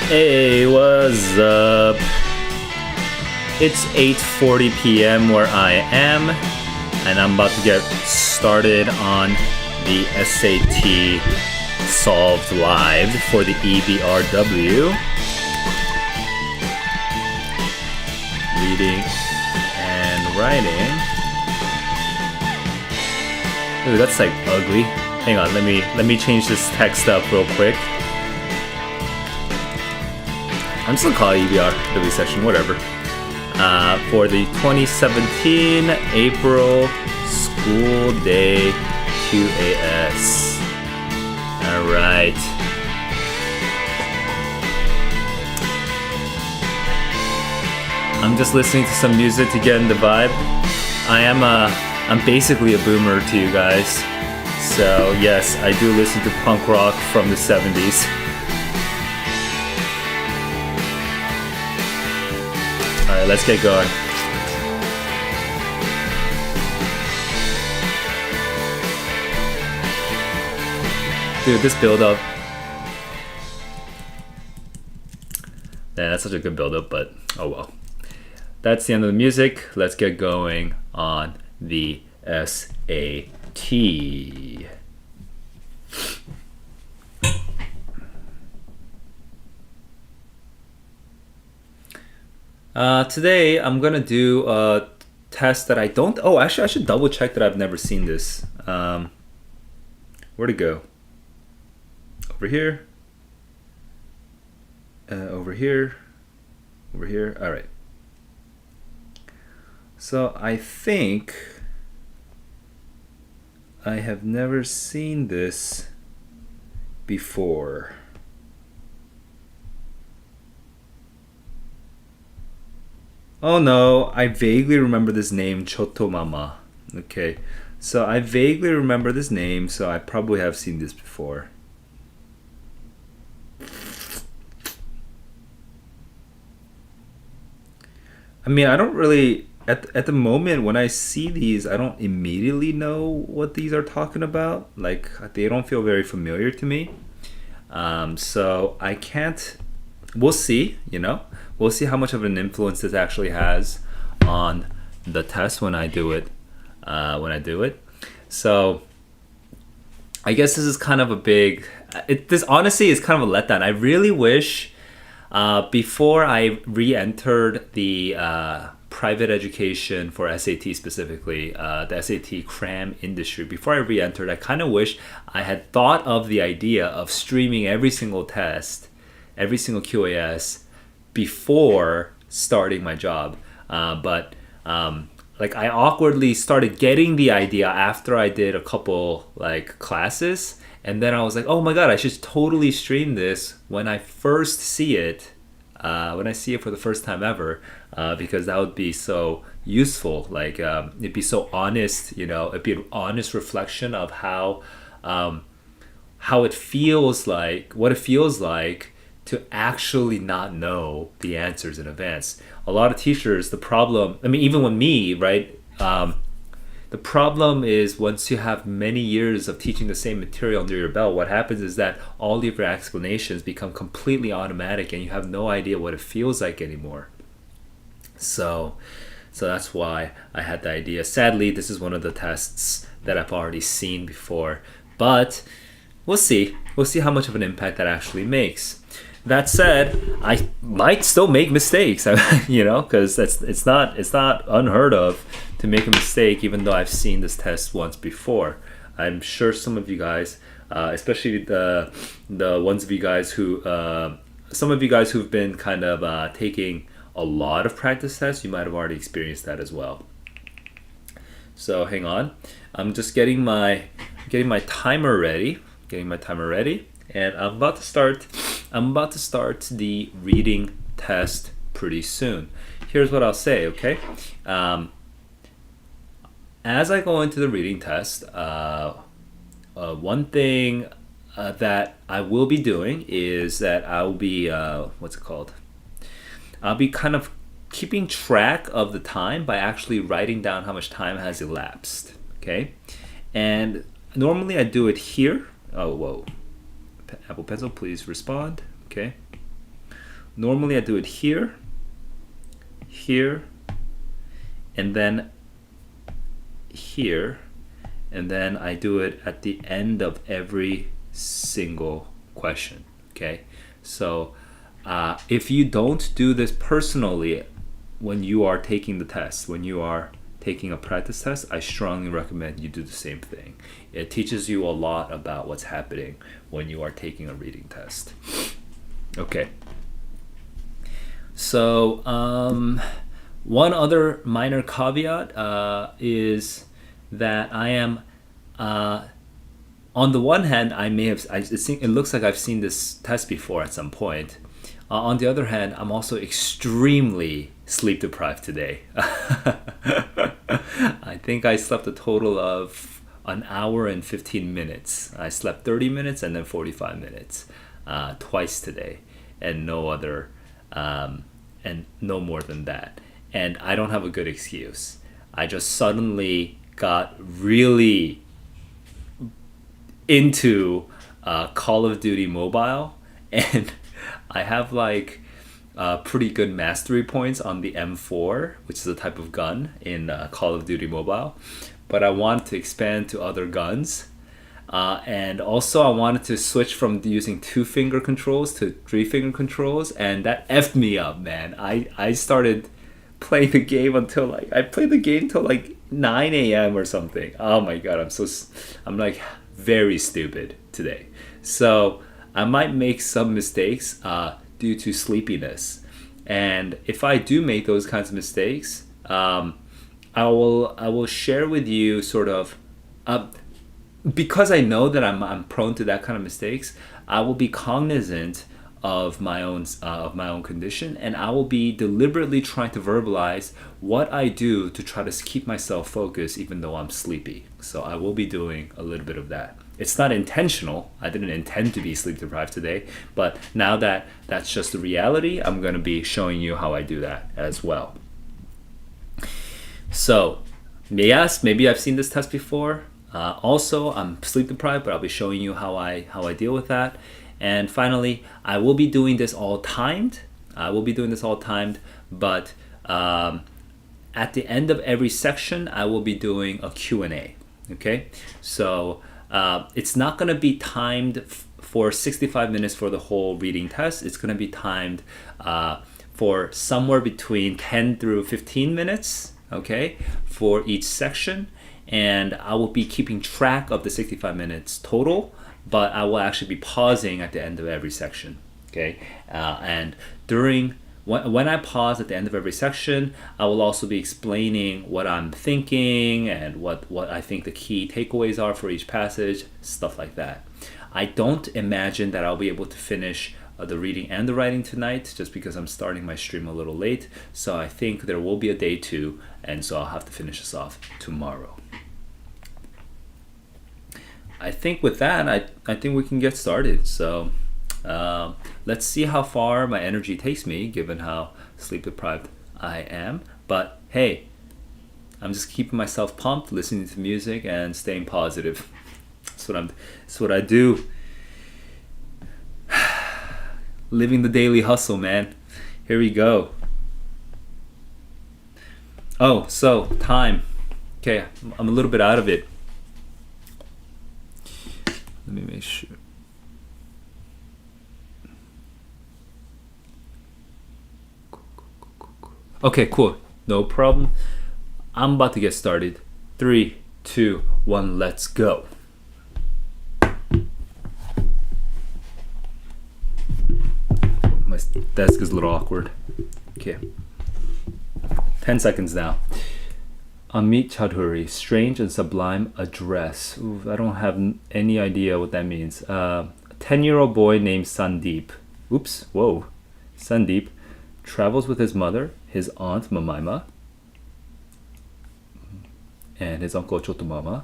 Hey, what's up? It's 8:40 p.m. where I am, and I'm about to get started on the SAT Solved Live for the EBRW. Reading and writing. Ooh, that's like ugly. Hang on, let me change this text up real quick. I'm just gonna call it EBRW Section, whatever. For the 2017 April School Day QAS. Alright. I'm just listening to some music to get in the vibe. I'm basically a boomer to you guys. So yes, I do listen to punk rock from the 70s. Alright, let's get going. Dude, this build-up. Man, that's such a good build-up, but oh well. That's the end of the music. Let's get going on the SAT. Today I'm gonna do a test that I don't. Oh, actually, I should double check that I've never seen this. Where'd it go? Over here. Over here. Over here. All right. So I think I have never seen this before. Oh no, I vaguely remember this name, Choto Mama. Okay, so I vaguely remember this name, so I probably have seen this before. I mean, I don't really, at the moment when I see these, I don't immediately know what these are talking about. Like, they don't feel very familiar to me. So I can't, we'll see, you know? We'll see how much of an influence this actually has on the test when I do it. So I guess this is kind of a big, this honestly is kind of a letdown. I really wish before I re-entered the private education for SAT specifically, the SAT cram industry, before I re-entered, I kind of wish I had thought of the idea of streaming every single test, every single QAS before starting my job. But like I awkwardly started getting the idea after I did a couple like classes, and then I was like, oh my god, I should totally stream this when I first see it, when I see it for the first time ever, because that would be so useful. Like it'd be so honest, you know, it'd be an honest reflection of how it feels like, what it feels like to actually not know the answers in advance. A lot of teachers, the problem, I mean, even with me, right? The problem is once you have many years of teaching the same material under your belt, what happens is that all of your explanations become completely automatic and you have no idea what it feels like anymore. So that's why I had the idea. Sadly, this is one of the tests that I've already seen before, but we'll see. We'll see how much of an impact that actually makes. That said, I might still make mistakes, you know, because it's not unheard of to make a mistake, even though I've seen this test once before. I'm sure some of you guys, especially the ones of you guys who, some of you guys who've been kind of taking a lot of practice tests, you might have already experienced that as well. So hang on, I'm just getting my timer ready. And I'm about to start the reading test pretty soon. Here's what I'll say, okay? As I go into the reading test, one thing that I will be doing is that I'll be, I'll be kind of keeping track of the time by actually writing down how much time has elapsed, okay? And normally I do it here. Oh, whoa. Apple Pencil, please respond. Okay. normally I do it here, here, and then here, and then I do it at the end of every single question. Okay, so if you don't do this personally when you are taking the test, when you are taking a practice test, I strongly recommend you do the same thing. It teaches you a lot about what's happening when you are taking a reading test. Okay. So one other minor caveat is that I am, on the one hand, it looks like I've seen this test before at some point. On the other hand, I'm also extremely sleep deprived today. I think I slept a total of an hour and 15 minutes. I slept 30 minutes and then 45 minutes twice today, and no other, and no more than that. And I don't have a good excuse. I just suddenly got really into Call of Duty Mobile, and I have like pretty good mastery points on the M4, which is a type of gun in Call of Duty Mobile. But I want to expand to other guns. And also I wanted to switch from using 2-finger controls to 3-finger controls, and that effed me up, man. I started playing the game until I played the game till like 9 a.m. or something. Oh my god, I'm like very stupid today. So I might make some mistakes due to sleepiness. And if I do make those kinds of mistakes, I will share with you sort of, because I know that I'm prone to that kind of mistakes. I will be cognizant of my own condition, and I will be deliberately trying to verbalize what I do to try to keep myself focused even though I'm sleepy. So I will be doing a little bit of that. It's not intentional. I didn't intend to be sleep deprived today, but now that that's just the reality, I'm going to be showing you how I do that as well. So yes, maybe I've seen this test before. Also, I'm sleep deprived, but I'll be showing you how I deal with that. And finally, I will be doing this all timed. But at the end of every section, I will be doing a Q&A. Okay, so it's not going to be timed for 65 minutes for the whole reading test. It's going to be timed for somewhere between 10 through 15 minutes, okay, for each section. And I will be keeping track of the 65 minutes total, but I will actually be pausing at the end of every section, okay? And when I pause at the end of every section, I will also be explaining what I'm thinking and what I think the key takeaways are for each passage, stuff like that. I don't imagine that I'll be able to finish the reading and the writing tonight, just because I'm starting my stream a little late. So I think there will be a day 2, and so I'll have to finish this off tomorrow. I think with that, I think we can get started. So let's see how far my energy takes me, given how sleep deprived I am. But hey, I'm just keeping myself pumped, listening to music, and staying positive. That's what I do. Living the daily hustle, man. Here we go. Oh, so time. Okay, I'm a little bit out of it. Let me make sure. Okay, cool. No problem. I'm about to get started. 3, 2, 1, let's go. My desk is a little awkward. Okay. 10 seconds now. Amit Chaudhuri, strange and sublime address. Ooh, I don't have any idea what that means. 10-year-old boy named Sandeep. Oops, whoa. Sandeep travels with his mother, his aunt Mamaima, and his uncle Chotomama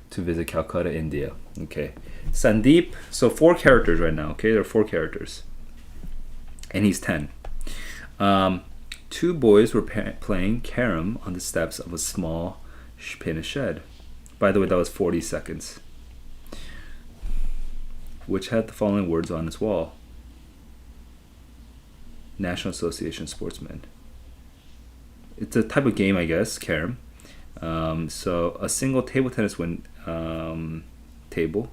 to visit Calcutta, India. Okay. Sandeep, so 4 characters right now, okay? There are 4 characters. And he's 10. 2 boys were playing carom on the steps of a small painted shed. By the way, that was 40 seconds. Which had the following words on its wall. National Association of Sportsmen. It's a type of game, I guess, carom. So a single table tennis win table.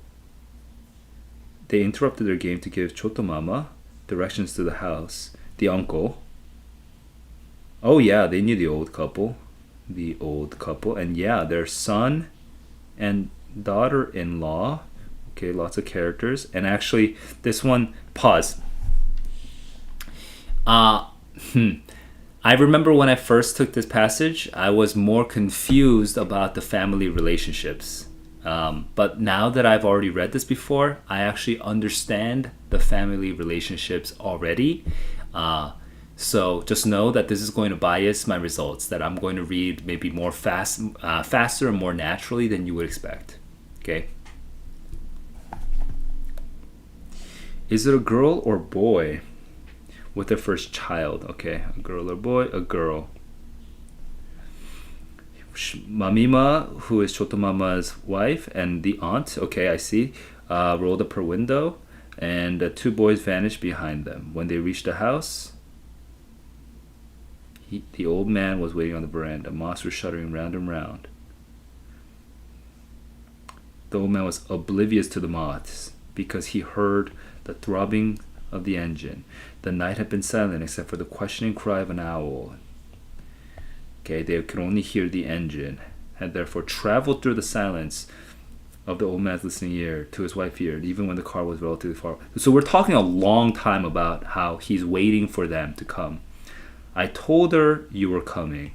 They interrupted their game to give Chotomama directions to the house. The uncle. Oh yeah, they knew the old couple. The old couple. And yeah, their son and daughter-in-law. Okay, lots of characters. And actually, this one, pause. I remember when I first took this passage, I was more confused about the family relationships. But now that I've already read this before, I actually understand the family relationships already. So just know that this is going to bias my results, that I'm going to read maybe more faster and more naturally than you would expect. Okay? Is it a girl or boy with their first child? Okay, a girl or boy? A girl. Mamima, who is Chotomama's wife, and the aunt, okay, I see, rolled up her window, and the two boys vanished behind them. When they reached the house, the old man was waiting on the veranda. Moths were shuddering round and round. The old man was oblivious to the moths because he heard the throbbing of the engine. The night had been silent except for the questioning cry of an owl. Okay, they could only hear the engine, had therefore traveled through the silence of the old man's listening ear to his wife's ear, even when the car was relatively far. So we're talking a long time about how he's waiting for them to come. I told her you were coming.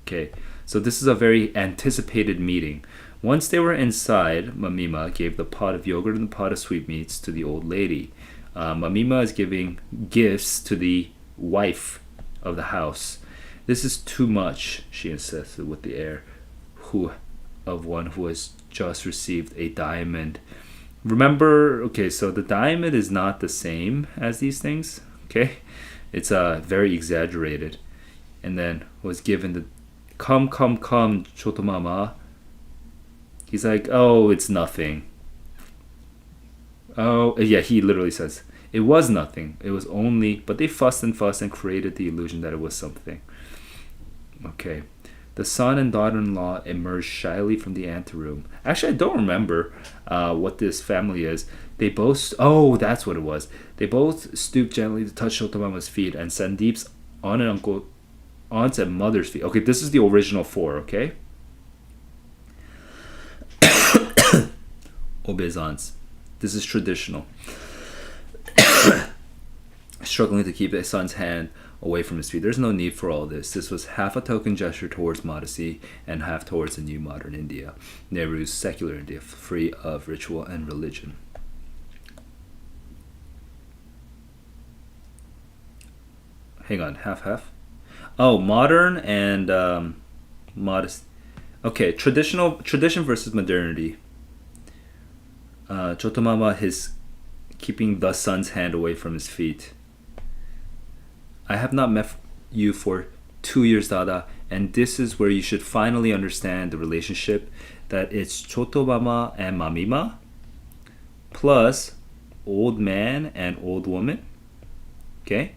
Okay, so this is a very anticipated meeting. Once they were inside, Mamima gave the pot of yogurt and the pot of sweetmeats to the old lady. Mamima is giving gifts to the wife of the house. This is too much, she insisted with the air of one who has just received a diamond. Remember, okay, so the diamond is not the same as these things, okay? It's very exaggerated. And then was given the, come, Chotomama. He's like, oh, it's nothing. Oh, yeah, he literally says, it was nothing. It was only, but they fussed and created the illusion that it was something. Okay. The son and daughter-in-law emerged shyly from the anteroom. Actually, I don't remember what this family is. They both... Oh, that's what it was. They both stooped gently to touch Shotomama's feet and Sandeep's aunt and uncle, aunts and mother's feet. Okay, this is the original 4, okay? Obeisance. This is traditional. Struggling to keep his son's hand away from his feet. There's no need for all this. This was half a token gesture towards modesty and half towards the new modern India, Nehru's secular India, free of ritual and religion. Hang on, half? Oh, modern and modest. Okay, tradition versus modernity. Chotomama is keeping the son's hand away from his feet. I have not met you for 2 years, Dada, and this is where you should finally understand the relationship that it's Chotomama and Mamima plus old man and old woman. Okay?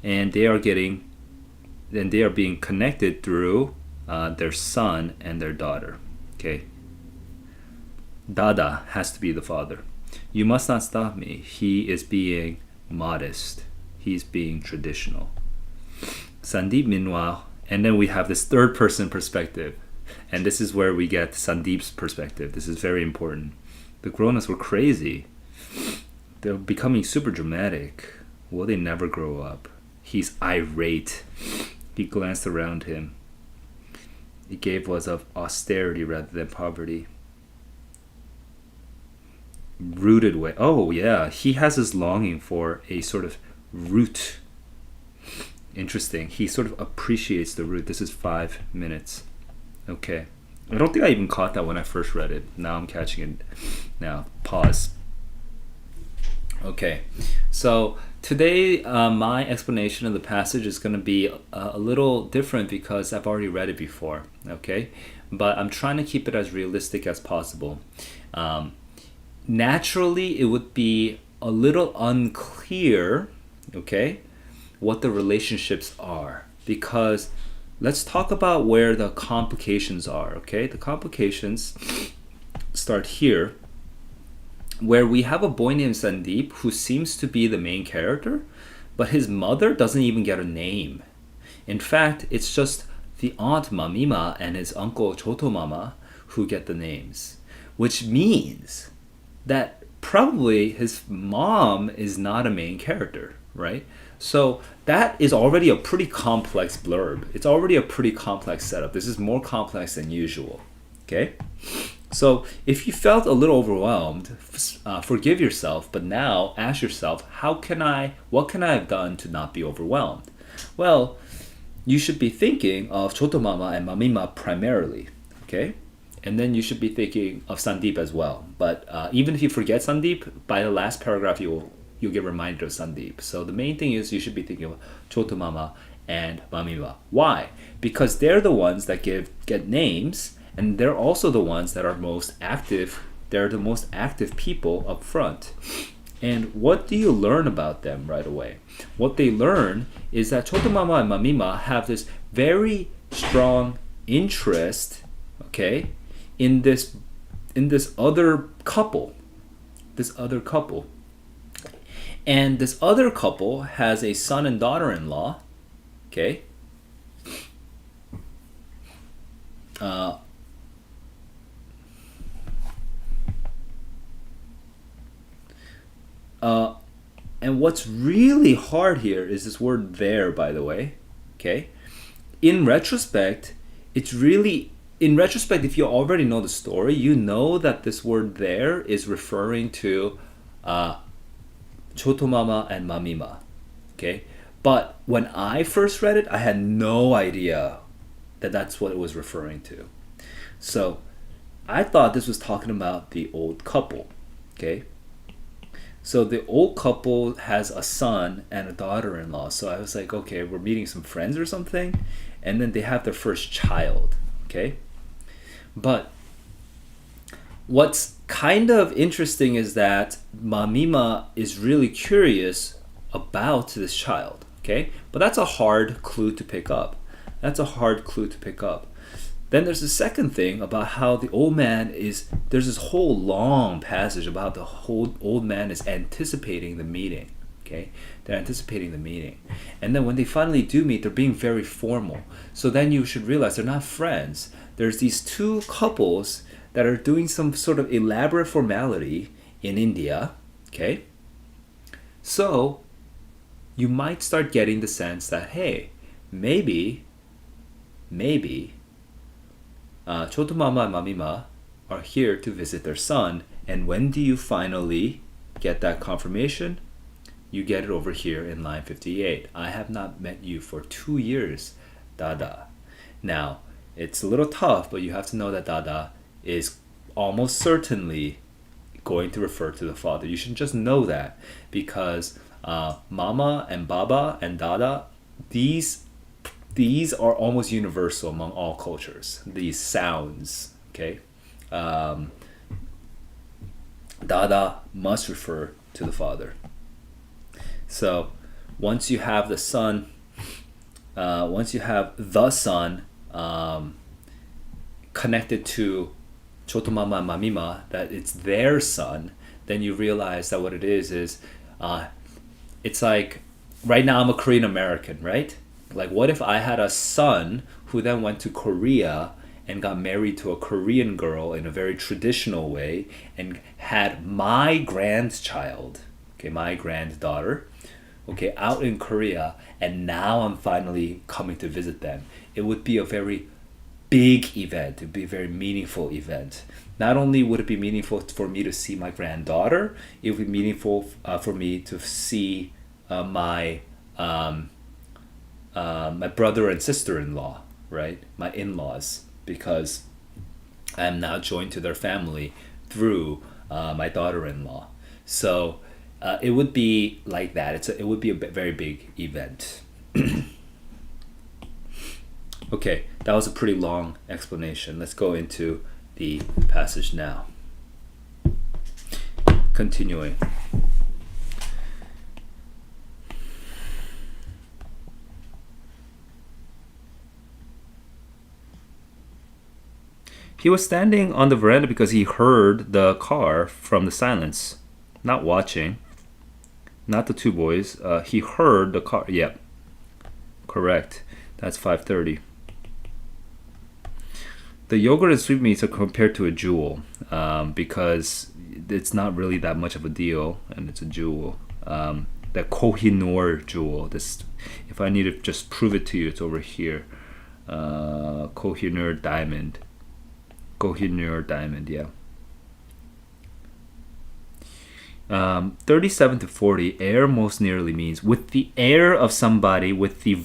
And they are being connected through their son and their daughter. Okay? Dada has to be the father. You must not stop me. He is being modest. He's being traditional. Sandeep, meanwhile, and then we have this third person perspective. And this is where we get Sandeep's perspective. This is very important. The grown-ups were crazy. They're becoming super dramatic. Will they never grow up? He's irate. He glanced around him. He gave was of austerity rather than poverty. Rooted way. Oh, yeah. He has this longing for a sort of root. Interesting. He sort of appreciates the root. This is 5 minutes. Okay. I don't think I even caught that when I first read it. Now I'm catching it. Now, pause. Okay. So today, my explanation of the passage is going to be a little different because I've already read it before. Okay. But I'm trying to keep it as realistic as possible. Naturally, it would be a little unclear okay, what the relationships are. Because let's talk about where the complications are, okay? The complications start here, where we have a boy named Sandeep who seems to be the main character, but his mother doesn't even get a name. In fact, it's just the aunt Mamima and his uncle Chotomama who get the names, which means that probably his mom is not a main character, right? So that is already a pretty complex blurb. It's already a pretty complex setup. This is more complex than usual, okay? So if you felt a little overwhelmed, forgive yourself, but now ask yourself, what can I have done to not be overwhelmed? Well, you should be thinking of Chotomama and Mamima primarily, okay? And then you should be thinking of Sandeep as well. But even if you forget Sandeep, by the last paragraph you'll get reminded of Sandeep. So the main thing is you should be thinking of Chotomama and Mamima. Why? Because they're the ones that get names, and they're also the ones that are most active. They're the most active people up front. And what do you learn about them right away? What they learn is that Chotomama and Mamima have this very strong interest, okay, in this other couple. And this other couple has a son and daughter-in-law, okay? And what's really hard here is this word "there," by the way, okay? In retrospect, if you already know the story, you know that this word "there" is referring to Chotomama and Mamima, okay? But when I first read it, I had no idea that that's what it was referring to. So I thought this was talking about the old couple, okay? So the old couple has a son and a daughter-in-law. So I was like, okay, we're meeting some friends or something. And then they have their first child, okay? But what's kind of interesting is that Mamima is really curious about this child, okay? But that's a hard clue to pick up. Then there's the second thing about how the old man there's this whole long passage about the whole old man is anticipating the meeting, okay? They're anticipating the meeting. And then when they finally do meet, they're being very formal. So then you should realize they're not friends. There's these two couples that are doing some sort of elaborate formality in India, okay? So you might start getting the sense that, hey, maybe Chotomama and Mamima are here to visit their son. And when do you finally get that confirmation? You get it over here in line 58. I have not met you for 2 years, Dada. Now, it's a little tough, but you have to know that Dada is almost certainly going to refer to the father. You should just know that, because Mama and Baba and Dada, these are almost universal among all cultures. These sounds, okay? Dada must refer to the father. So once you have the son connected to Chotomama and Mamima, that it's their son, then you realize that what it is it's like, right now I'm a Korean American, right? Like, what if I had a son who then went to Korea and got married to a Korean girl in a very traditional way and had my grandchild, okay, my granddaughter, okay, out in Korea, and now I'm finally coming to visit them. It would be a very big event. It would be a very meaningful event. Not only would it be meaningful for me to see my granddaughter, it would be meaningful for me to see my brother and sister-in-law, right? My in-laws, because I am now joined to their family through my daughter-in-law. So it would be like that. It would be a very big event. Okay, that was a pretty long explanation. Let's go into the passage now. Continuing. He was standing on the veranda because he heard the car from the silence, not watching. Not the two boys. He heard the car. Yep, correct. That's 5:30. The yogurt and sweetmeats are compared to a jewel because it's not really that much of a deal, and it's a jewel. The Kohinoor jewel. This, if I need to just prove it to you, it's over here. Kohinoor diamond. Kohinoor diamond, yeah. 37 to 40, air most nearly means with the air of somebody, with the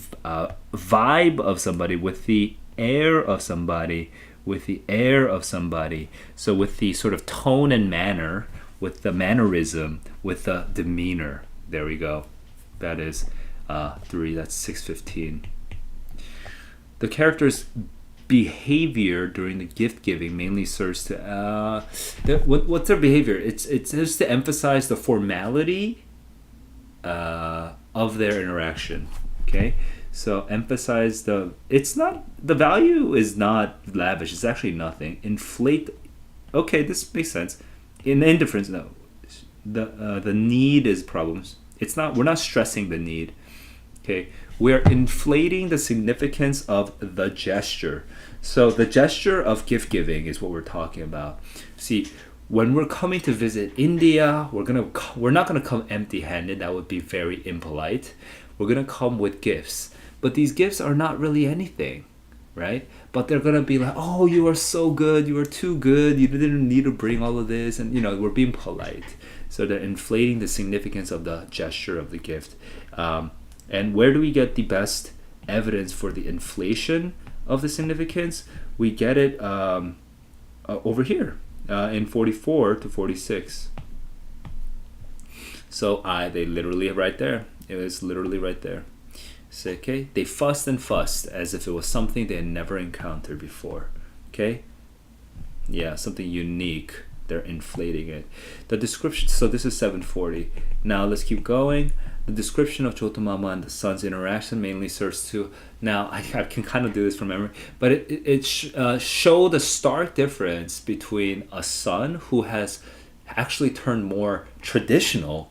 vibe of somebody, with the air of somebody, with the air of somebody. So with the sort of tone and manner, with the mannerism, with the demeanor. There we go. That is 3, that's 6:15. The character's behavior during the gift giving mainly serves to what's their behavior? It's just to emphasize the formality of their interaction. Okay, so emphasize it's not, the value is not lavish. It's actually nothing. Inflate. Okay, this makes sense. In indifference, no. The need is problems. It's not. We're not stressing the need. Okay, we're inflating the significance of the gesture. So the gesture of gift giving is what we're talking about. See, when we're coming to visit India, we're not gonna come empty-handed. That would be very impolite. We're gonna come with gifts, but these gifts are not really anything, right? But they're gonna be like, oh, you are so good, you are too good, you didn't need to bring all of this, and we're being polite. So they're inflating the significance of the gesture of the gift. And where do we get the best evidence for the inflation of the significance? We get it over here in 44 to 46. So they literally right there. It was literally right there. So, okay, they fussed and fussed as if it was something they had never encountered before. Okay, yeah, something unique. They're inflating it. The description. So this is 740. Now let's keep going. The description of Chotamama and the son's interaction mainly serves to, now I can kind of do this from memory, but it showed a stark difference between a son who has actually turned more traditional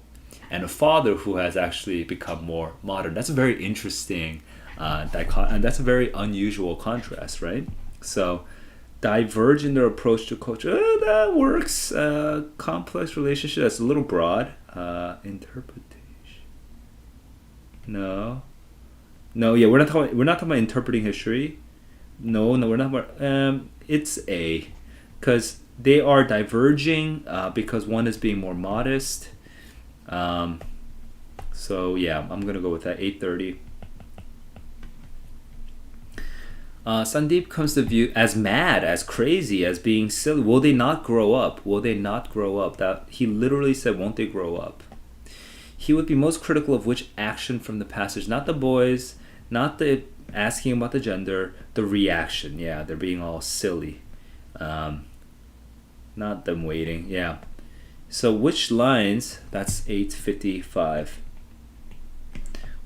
and a father who has actually become more modern. That's a very interesting and that's a very unusual contrast, right? So diverge in their approach to culture, that works. Complex relationship, that's a little broad. Interpretation. No, yeah, we're not talking about interpreting history. No, we're not. It's A, because they are diverging because one is being more modest. So yeah, I'm gonna go with that. 8:30. Sandeep comes to view as mad, as crazy, as being silly. Will they not grow up? Will they not grow up? That he literally said, won't they grow up? He would be most critical of which action from the passage, not the boys, not the asking about the gender, the reaction. Yeah, they're being all silly. Not them waiting. Yeah. So which lines, that's 8:55.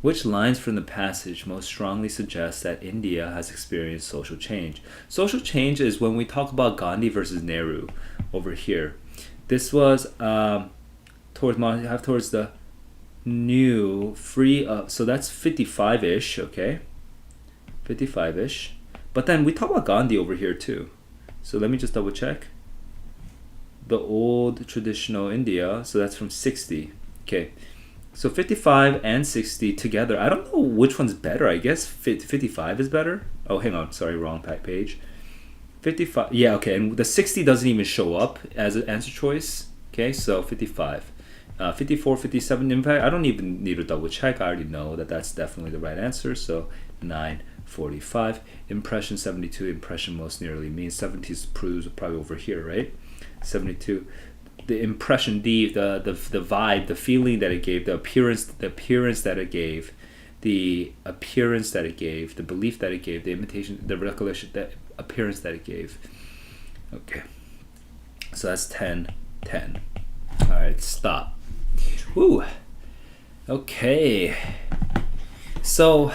Which lines from the passage most strongly suggest that India has experienced social change? Social change is when we talk about Gandhi versus Nehru over here. This was towards the new free so that's 55-ish, okay? 55-ish. But then we talk about Gandhi over here too. So let me just double check. The old traditional India, so that's from 60. Okay. So 55 and 60 together. I don't know which one's better. I guess 55 is better. Oh, hang on. Sorry, wrong page. 55. Yeah, okay. And the 60 doesn't even show up as an answer choice. Okay, so 55. 54, 57. In fact, I don't even need to double check. I already know that that's definitely the right answer. So 9:45. Impression 72. Impression most nearly means 70 proves probably over here, right? 72. The impression, the vibe, the feeling that it gave, the appearance that it gave, the belief that it gave, the imitation, the recollection, the appearance that it gave. Okay. So that's 10. All right, stop. Woo. Okay. So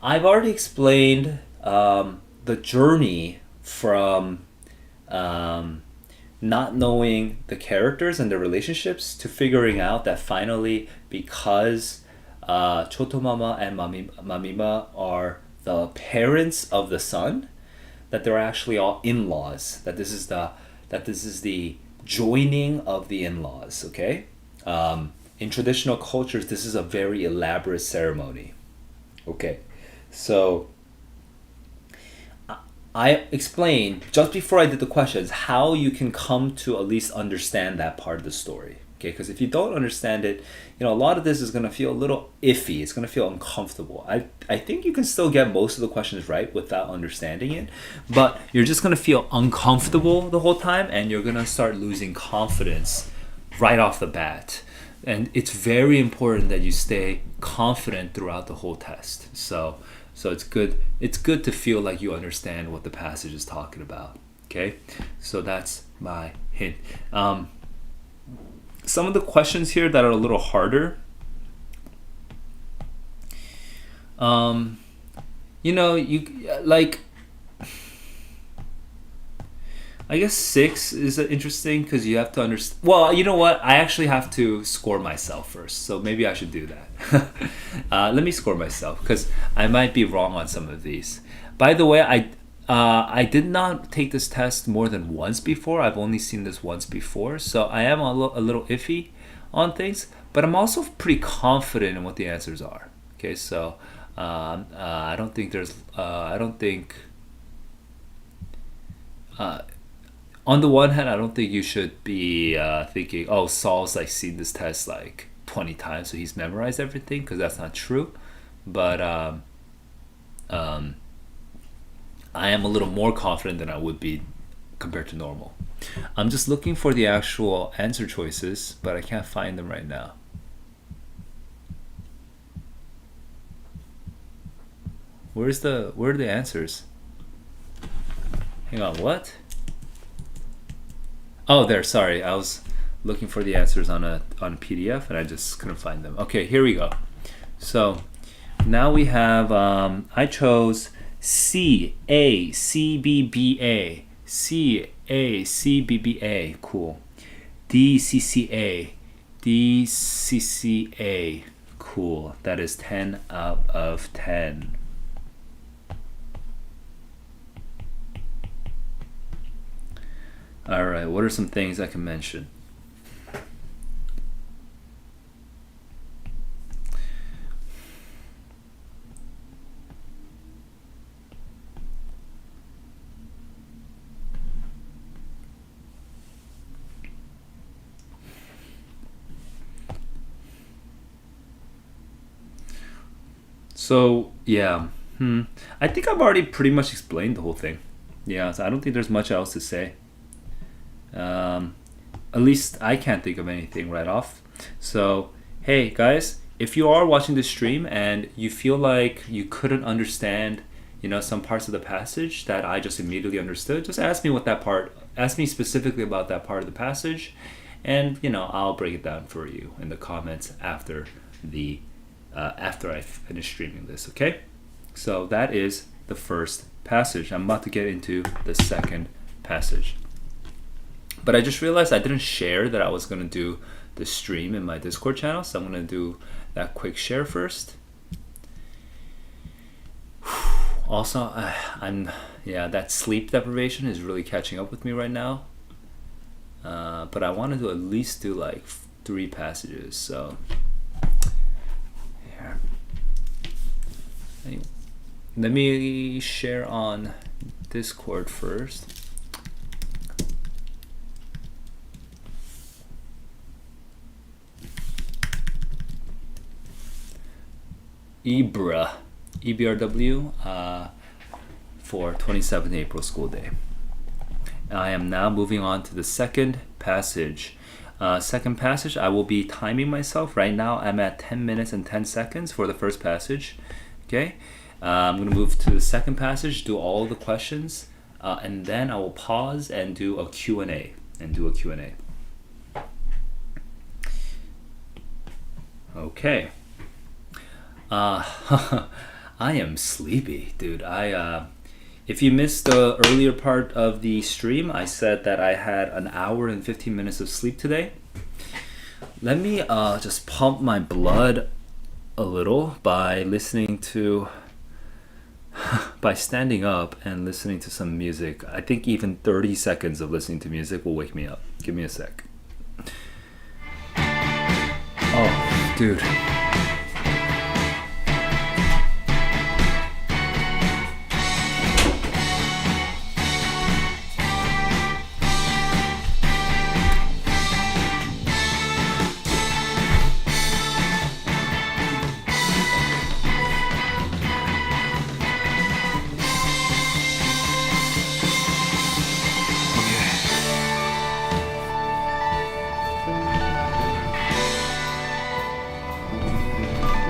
I've already explained the journey from not knowing the characters and the relationships to figuring out that finally, because Chotomama and Mamima are the parents of the son, that they're actually all in-laws. That this is the joining of the in-laws. Okay, in traditional cultures, this is a very elaborate ceremony. Okay, so I explained just before I did the questions how you can come to at least understand that part of the story. Okay, because if you don't understand it, a lot of this is going to feel a little iffy. It's going to feel uncomfortable. I think you can still get most of the questions right without understanding it, but you're just going to feel uncomfortable the whole time, and you're going to start losing confidence right off the bat. And it's very important that you stay confident throughout the whole test. So it's good. It's good to feel like you understand what the passage is talking about. Okay, so that's my hint. Some of the questions here that are a little harder. You like. I guess 6 is interesting because you have to understand. Well, you know what? I actually have to score myself first, so maybe I should do that. Let me score myself because I might be wrong on some of these. By the way, I did not take this test more than once before. I've only seen this once before, so I am a little iffy on things, but I'm also pretty confident in what the answers are. Okay, so I don't think there's. I don't think. On the one hand, I don't think you should be thinking, oh, Saul's like seen this test like 20 times, so he's memorized everything, because that's not true. But I am a little more confident than I would be compared to normal. I'm just looking for the actual answer choices, but I can't find them right now. Where are the answers? Hang on, what? Oh, there. Sorry, I was looking for the answers on a PDF and I just couldn't find them. Okay, here we go. So now we have. I chose C A C B B A, C A C B B A. Cool. D C C A, D C C A. Cool. That is 10 out of 10. All right, what are some things I can mention? So, yeah. I think I've already pretty much explained the whole thing. Yeah, so I don't think there's much else to say. At least I can't think of anything right off. So, hey guys, if you are watching this stream and you feel like you couldn't understand, some parts of the passage that I just immediately understood, just ask me specifically about that part of the passage, and I'll break it down for you in the comments after I finish streaming this. Okay, so that is the first passage. I'm about to get into the second passage. But I just realized I didn't share that I was going to do the stream in my Discord channel, so I'm going to do that quick share first. Also, that sleep deprivation is really catching up with me right now. But I wanted to at least do like 3 passages, so here. Let me share on Discord first. EBRW for 27th April school day. I am now moving on to the second passage. Second passage, I will be timing myself. Right now I'm at 10 minutes and 10 seconds for the first passage. Okay, I'm going to move to the second passage, do all the questions, and then I will pause and do a Q&A. Okay. I am sleepy, dude. If you missed the earlier part of the stream, I said that I had an hour and 15 minutes of sleep today. Let me just pump my blood a little by standing up and listening to some music. I think even 30 seconds of listening to music will wake me up. Give me a sec. Oh, dude.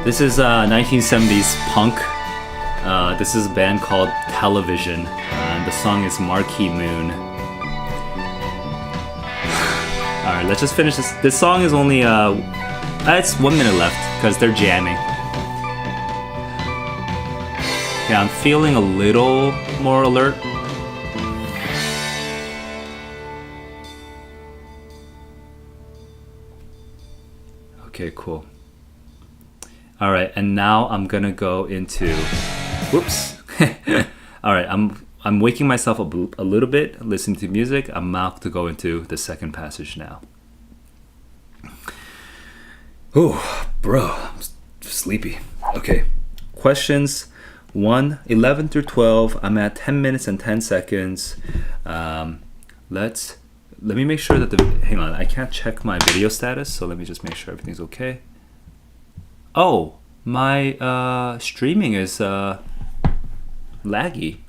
This is 1970s punk. This is a band called Television. The song is Marquee Moon. Alright, let's just finish this. This song is only, it's 1 minute left because they're jamming. Yeah, I'm feeling a little more alert. Okay, cool. All right, and now I'm gonna go into, whoops. All right, I'm waking myself up a little bit, listening to music. I'm about to go into the second passage now. Oh, bro, I'm sleepy. Okay, questions 11 through 12. I'm at 10 minutes and 10 seconds. Let me make sure that hang on, I can't check my video status, so let me just make sure everything's okay. Oh, my streaming is laggy.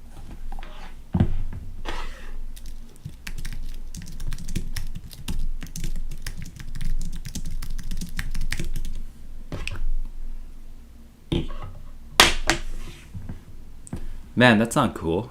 Man, that's not cool.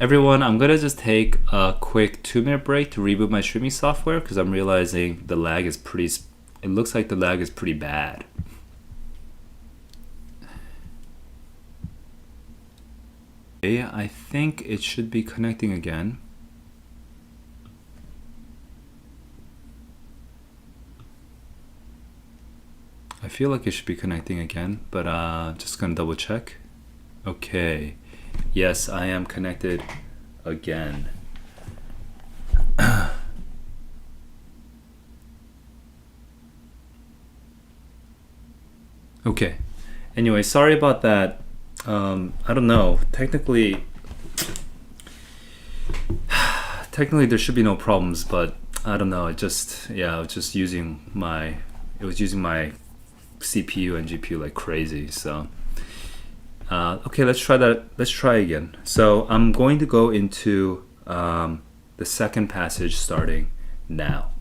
Everyone, I'm gonna just take a quick 2-minute break to reboot my streaming software because I'm realizing the lag is it looks like the lag is pretty bad. Okay, I think it should be connecting again. I feel like it should be connecting again, but just gonna double check. Okay. Yes, I am connected again. Okay. Anyway, sorry about that. I don't know. Technically there should be no problems, but I don't know. It was using my CPU and GPU like crazy. So. Okay, let's try that. Let's try again. So I'm going to go into the second passage starting now.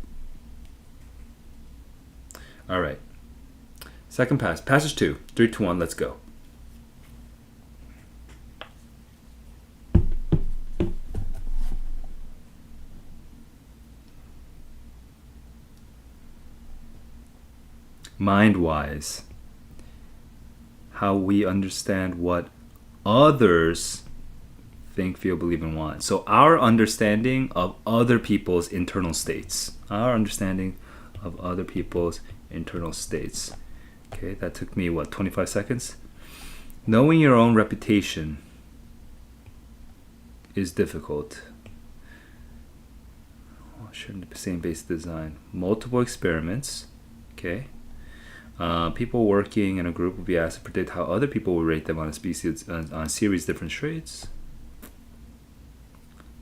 All right. Second passage 2. 3, 2, 1. Let's go. Mind-wise. How we understand what others think, feel, believe, and want. So our understanding of other people's internal states. Okay, that took me, 25 seconds? Knowing your own reputation is difficult. Shouldn't the same basic design. Multiple experiments. Okay. People working in a group will be asked to predict how other people will rate them on a series of different traits.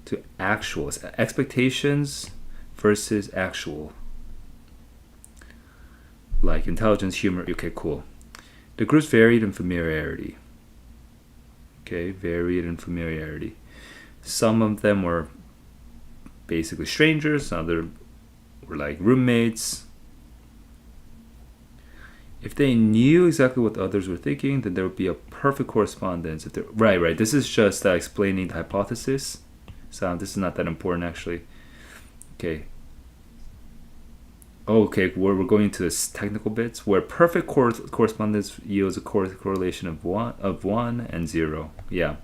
To actuals, expectations versus actual. Like intelligence, humor. Okay, cool. The groups varied in familiarity. Okay, varied in familiarity. Some of them were basically strangers. Others were like roommates. If they knew exactly what the others were thinking, then there would be a perfect correspondence. Right. This is just explaining the hypothesis. So this is not that important, actually. Okay. Okay, we're going to this technical bits where perfect correspondence yields a correlation of one and 0. Yeah.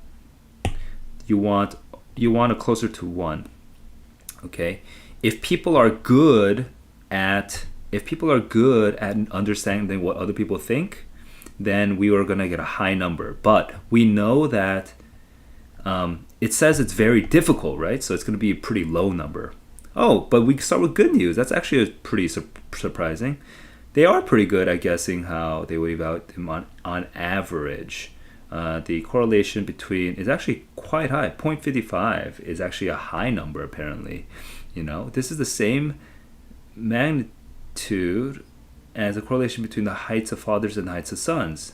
You want a closer to 1. Okay. If people are good at understanding what other people think, then we are going to get a high number. But we know that it says it's very difficult, right? So it's going to be a pretty low number. Oh, but we start with good news. That's actually pretty surprising. They are pretty good at guessing how they would evaluate them on average. The correlation between is actually quite high. 0.55 is actually a high number, apparently. This is the same magnitude as a correlation between the heights of fathers and the heights of sons.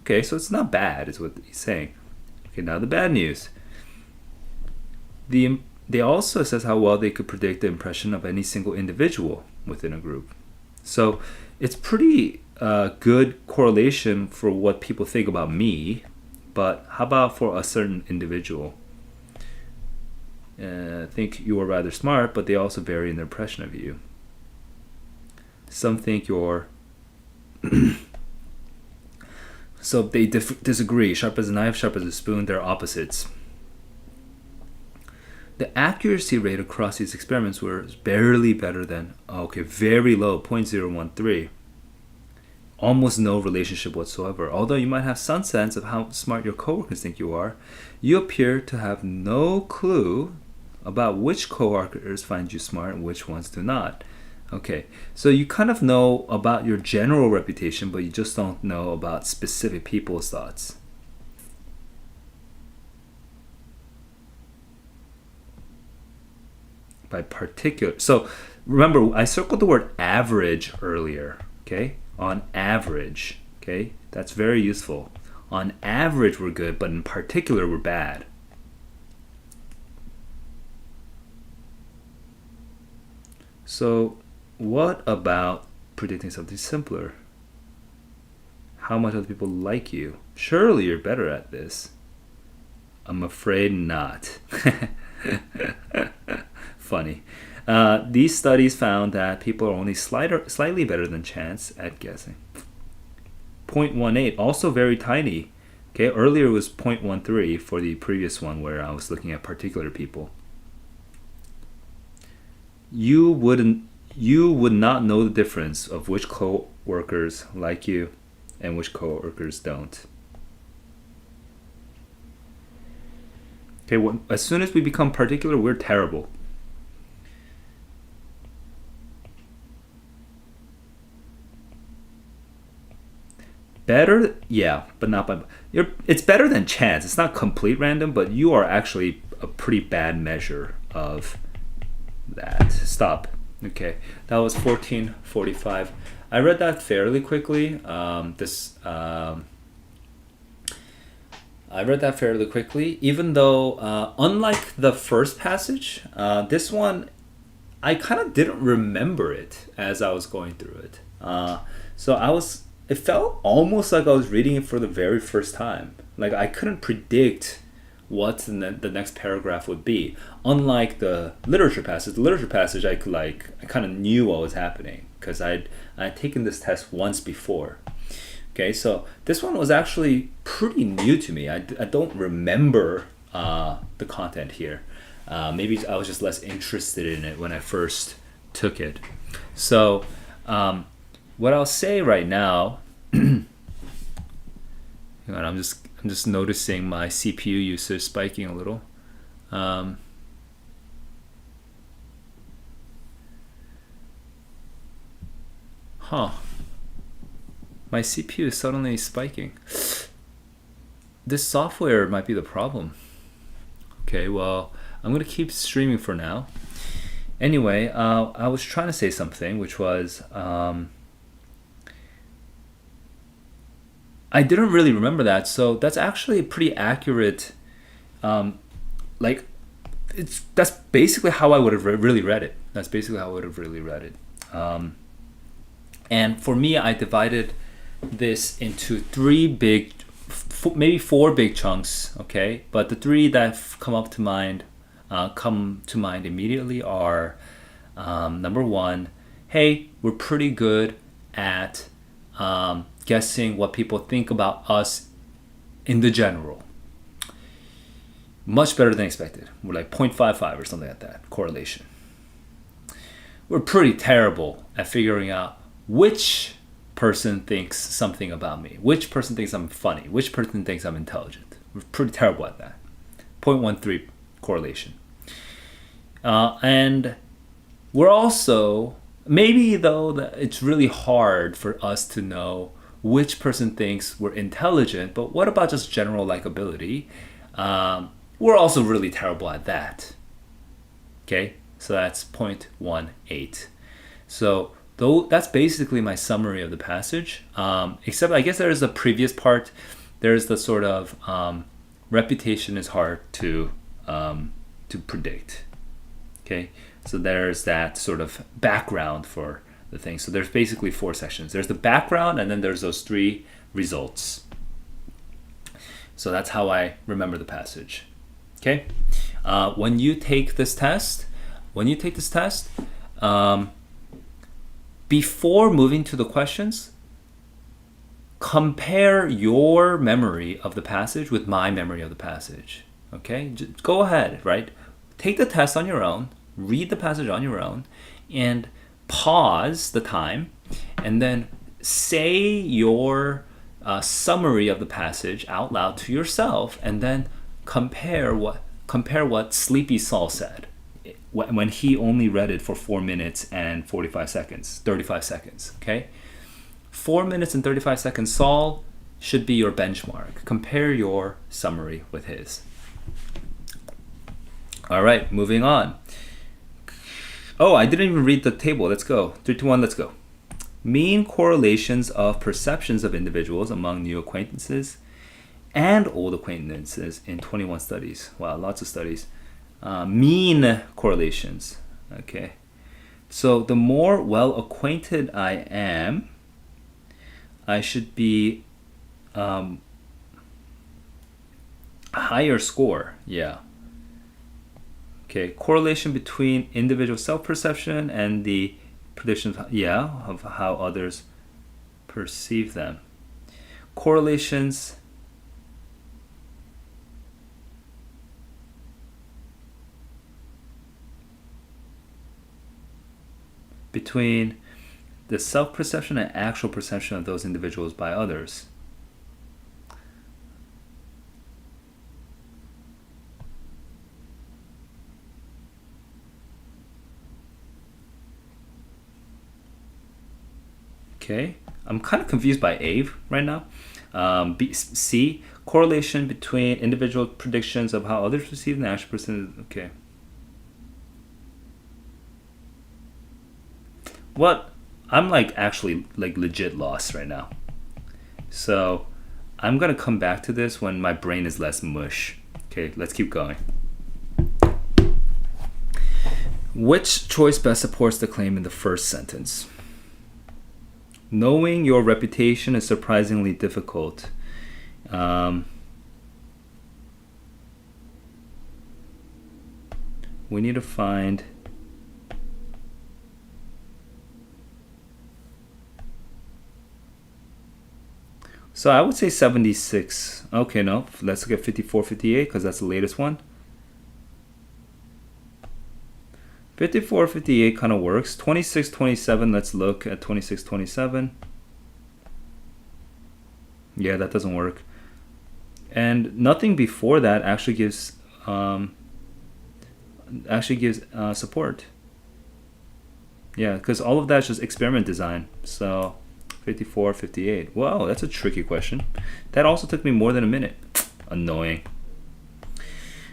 Okay, so it's not bad, is what he's saying. Okay, now the bad news. They also says how well they could predict the impression of any single individual within a group. So it's pretty good correlation for what people think about me, but how about for a certain individual? Think you are rather smart, but they also vary in their impression of you. Some think you're so they disagree. Sharp as a knife, sharp as a spoon, they're opposites. The accuracy rate across these experiments was barely better than, very low, 0.013. Almost no relationship whatsoever. Although you might have some sense of how smart your coworkers think you are, you appear to have no clue about which coworkers find you smart and which ones do not. Okay, so you kind of know about your general reputation, but you just don't know about specific people's thoughts. By particular. So remember, I circled the word average earlier. Okay, on average. Okay, that's very useful. On average, we're good, but in particular, we're bad. So what about predicting something simpler? How much other people like you? Surely you're better at this. I'm afraid not. Funny. These studies found that people are only slightly better than chance at guessing. 0.18, also very tiny. Okay, earlier it was 0.13 for the previous one where I was looking at particular people. You would not know the difference of which co-workers like you and which co-workers don't. Okay, as soon as we become particular, we're terrible. Better, yeah, but not by. It's better than chance. It's not complete random, but you are actually a pretty bad measure of that. Stop. Okay, that was 1445. I read that fairly quickly. I read that fairly quickly, even though unlike the first passage, this one I kind of didn't remember it as I was going through it. It felt almost like I was reading it for the very first time. Like I couldn't predict what the next paragraph would be. Unlike the literature passage, I kind of knew what was happening because I'd taken this test once before. Okay, so this one was actually pretty new to me. I don't remember the content here. Maybe I was just less interested in it when I first took it. So what I'll say right now, hang on, I'm just noticing my CPU usage spiking a little. My CPU is suddenly spiking. This software might be the problem. Okay, well, I'm gonna keep streaming for now. Anyway, I was trying to say something, which was I didn't really remember that, so that's actually a pretty accurate. That's basically how I would have really read it. And for me, I divided this into maybe four big chunks, okay? But the three that come to mind immediately are number one, hey, we're pretty good at guessing what people think about us in the general. Much better than expected. We're like 0.55 or something like that, correlation. We're pretty terrible at figuring out which person thinks something about me, which person thinks I'm funny, which person thinks I'm intelligent. We're pretty terrible at that. 0.13 correlation. And we're also, maybe though, that it's really hard for us to know which person thinks we're intelligent, but what about just general likability? We're also really terrible at that. Okay, so that's 0.18. So that's basically my summary of the passage. Except I guess there's a previous part. There's the sort of reputation is hard to predict. Okay, so there's that sort of background for the thing. So there's basically four sections. There's the background, and then there's those three results. So that's how I remember the passage. Okay, when you take this test, before moving to the questions, compare your memory of the passage with my memory of the passage. Okay, just go ahead, right? Take the test on your own, read the passage on your own, and pause the time, and then say your summary of the passage out loud to yourself, and then compare what Sleepy Saul said when he only read it for 4 minutes and 35 seconds, okay? 4 minutes and 35 seconds, Saul should be your benchmark. Compare your summary with his. All right, moving on. Oh, I didn't even read the table. Let's go. 3, 2, 1, let's go. Mean correlations of perceptions of individuals among new acquaintances and old acquaintances in 21 studies. Wow, lots of studies. Mean correlations. Okay. So the more well acquainted I am, I should be a higher score. Yeah. Okay. Correlation between individual self-perception and the predictions, of how others perceive them. Correlations between the self-perception and actual perception of those individuals by others. Okay, I'm kind of confused by A right now. C, correlation between individual predictions of how others perceive the actual person. Okay. What? I'm actually legit lost right now. So I'm gonna come back to this when my brain is less mush. Okay, let's keep going. Which choice best supports the claim in the first sentence? Knowing your reputation is surprisingly difficult. We need to find. So I would say 76. Okay, no, let's look at 54, 58 because that's the latest one. 54, 58 kind of works. 26, 27, let's look at 26, 27. Yeah, that doesn't work. And nothing before that actually gives support. Yeah, because all of that's just experiment design. So 54, 58. Wow, that's a tricky question. That also took me more than a minute. Annoying.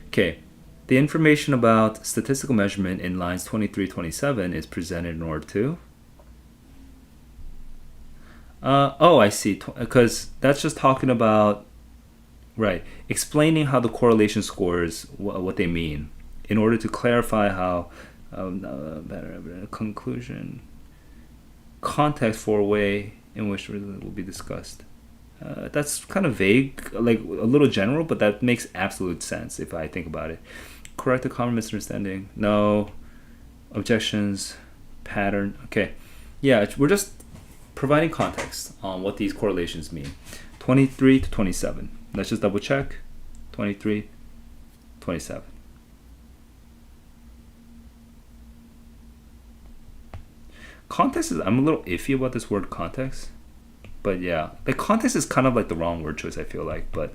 Okay. The information about statistical measurement in lines 23, 27 is presented in order to. I see. Because that's just talking about, right, explaining how the correlation scores, what they mean, in order to clarify how, conclusion, context for a way in which will be discussed. That's kind of vague, like a little general, but that makes absolute sense if I think about it. Correct a common misunderstanding. No. Objections. Pattern. Okay. Yeah, we're just providing context on what these correlations mean. 23 to 27. Let's just double check. 23, 27. Context is, I'm a little iffy about this word context. But yeah, the context is kind of like the wrong word choice, I feel like, but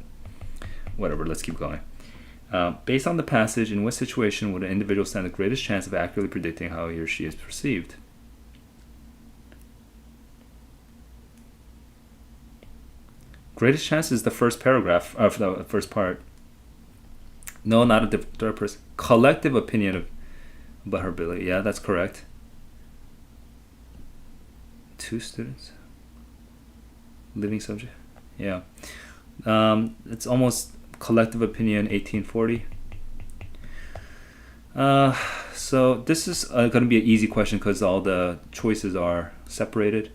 whatever, let's keep going. Based on the passage, in what situation would an individual stand the greatest chance of accurately predicting how he or she is perceived? Greatest chance is the first paragraph of the first part. No, not a third person. Collective opinion about her ability. Yeah, that's correct. 2 students. Living subject. Yeah. It's almost collective opinion 1840. So this is going to be an easy question because all the choices are separated.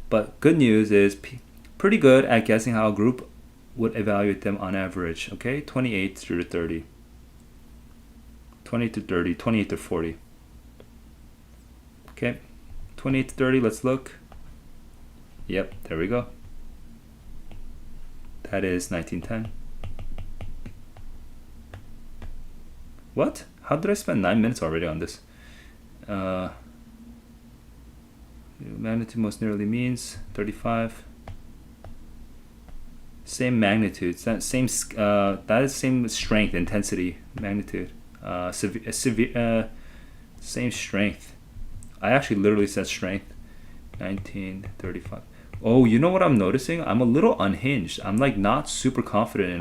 But good news is pretty good at guessing how a group would evaluate them on average. Okay, 28 through 30. 28 to 30, 28 to 40. Okay, 28 to 30, let's look. Yep, there we go. That is 1910. What? How did I spend 9 minutes already on this? Magnitude most nearly means 35. Same magnitude. That same same strength, intensity, magnitude. Same strength. I actually literally said strength. 1935. Oh, you know what I'm noticing? I'm a little unhinged. I'm like not super confident in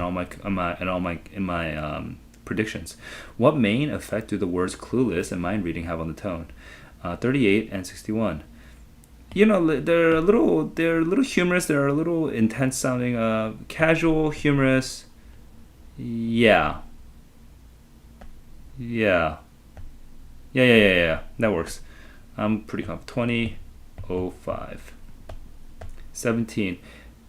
my predictions. What main effect do the words clueless and mind reading have on the tone? 38 and 61. You know, they're a little humorous. They're a little intense sounding. Casual, humorous. Yeah. That works. I'm pretty confident. 2005. 17.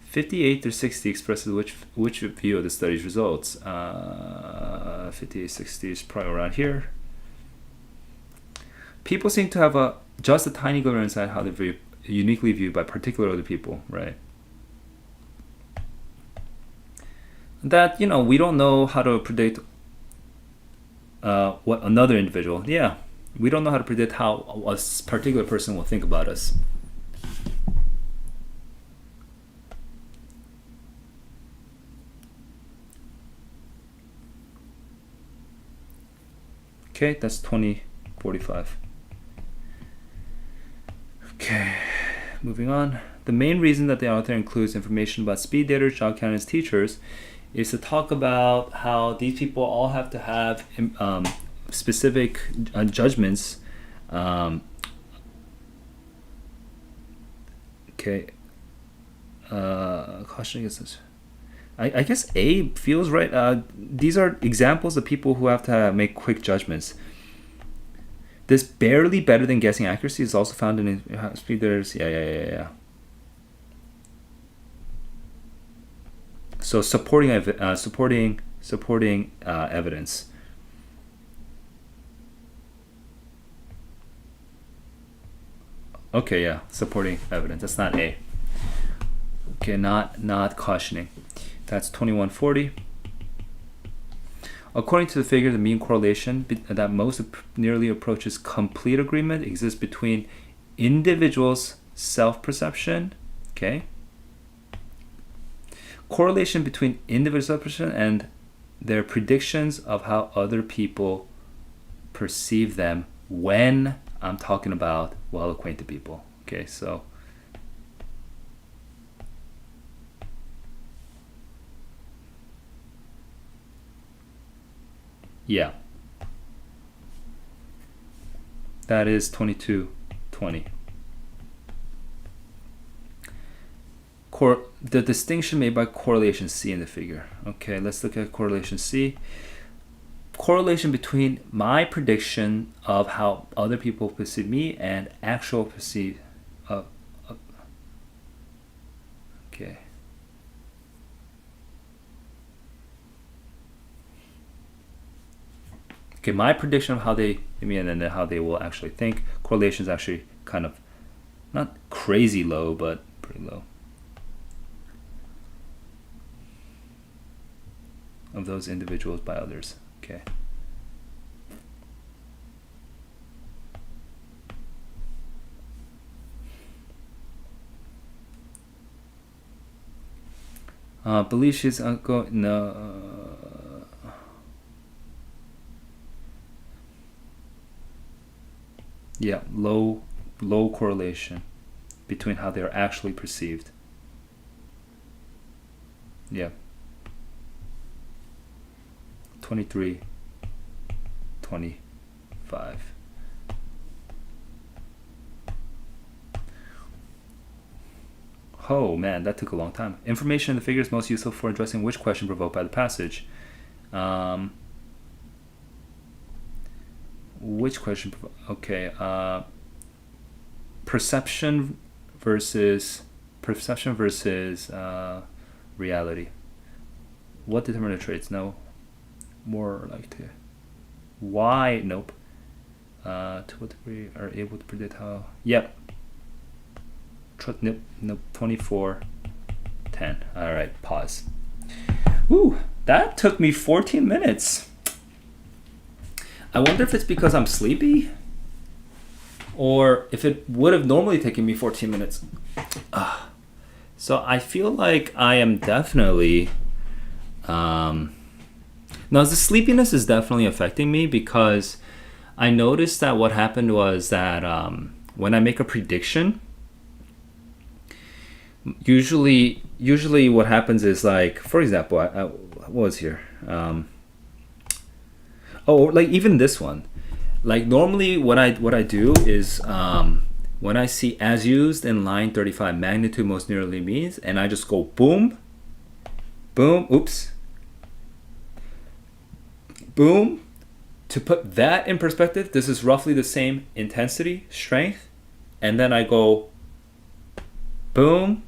58 through 60 expresses which view of the study's results. 58, 60 is probably around here. People seem to have just a tiny glimmer inside how they're uniquely viewed by particular other people, right? That, you know, we don't know how to predict what another individual, we don't know how to predict how a particular person will think about us. Okay, that's 2045. Okay, moving on. The main reason that the author includes information about speed daters, job counters, teachers is to talk about how these people all have to have specific judgments. Okay. Cautioning against this. I guess A feels right. These are examples of people who have to make quick judgments. This barely better than guessing accuracy is also found in speed daters. Yeah. So supporting evidence. Okay, yeah, supporting evidence. That's not A. Okay, not cautioning. That's 2140. According to the figure, the mean correlation that most nearly approaches complete agreement exists between individuals' self-perception, okay? Correlation between individual self-perception and their predictions of how other people perceive them when I'm talking about well-acquainted people. Okay, so yeah, that is 2220. The distinction made by correlation C in the figure. Okay, let's look at correlation C. Correlation between my prediction of how other people perceive me and actual perceive Okay. Okay, my prediction of how they, and then how they will actually think. Correlation is actually kind of not crazy low, but pretty low. Of those individuals by others. Okay. Believe she's going. No. Yeah, low correlation between how they are actually perceived. Yeah. 23, 25. Oh man, that took a long time. Information in the figure is most useful for addressing which question provoked by the passage. Which question? Okay. Perception versus reality. What determine the traits? No. More like to. Why? Nope. To what degree are able to predict how? Yep. Nope. 24. 10. All right. Pause. Woo! That took me 14 minutes. I wonder if it's because I'm sleepy, or if it would have normally taken me 14 minutes. So I feel like I am definitely. Now the sleepiness is definitely affecting me, because I noticed that what happened was that when I make a prediction, usually what happens is, like, for example, I was here. Like even this one, like normally what I do is when I see as used in line 35 magnitude most nearly means, and I just go boom, boom, oops, boom. To put that in perspective, this is roughly the same intensity, strength, and then I go boom,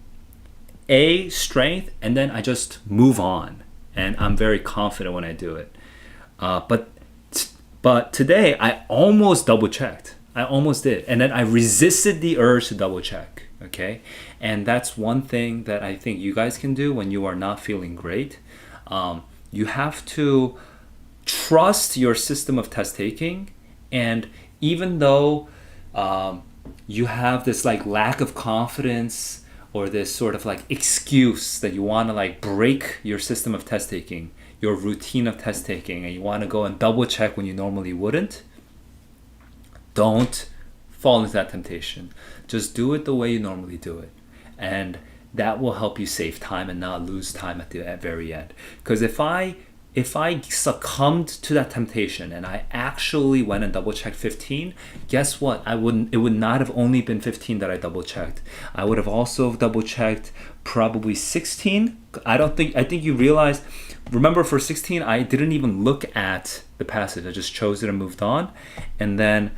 A, strength, and then I just move on, and I'm very confident when I do it. But today I almost double checked. I almost did. And then I resisted the urge to double check. Okay. And that's one thing that I think you guys can do when you are not feeling great. You have to trust your system of test taking. And even though you have this like lack of confidence, or this sort of like excuse that you want to like break your system of test taking, your routine of test taking, and you want to go and double check when you normally wouldn't, don't fall into that temptation. Just do it the way you normally do it, and that will help you save time and not lose time at the very end. Because if I succumbed to that temptation and I actually went and double checked 15, guess what? It would not have only been 15 that I double checked. I would have also double checked probably 16. I think you realize. Remember, for 16, I didn't even look at the passage. I just chose it and moved on. And then,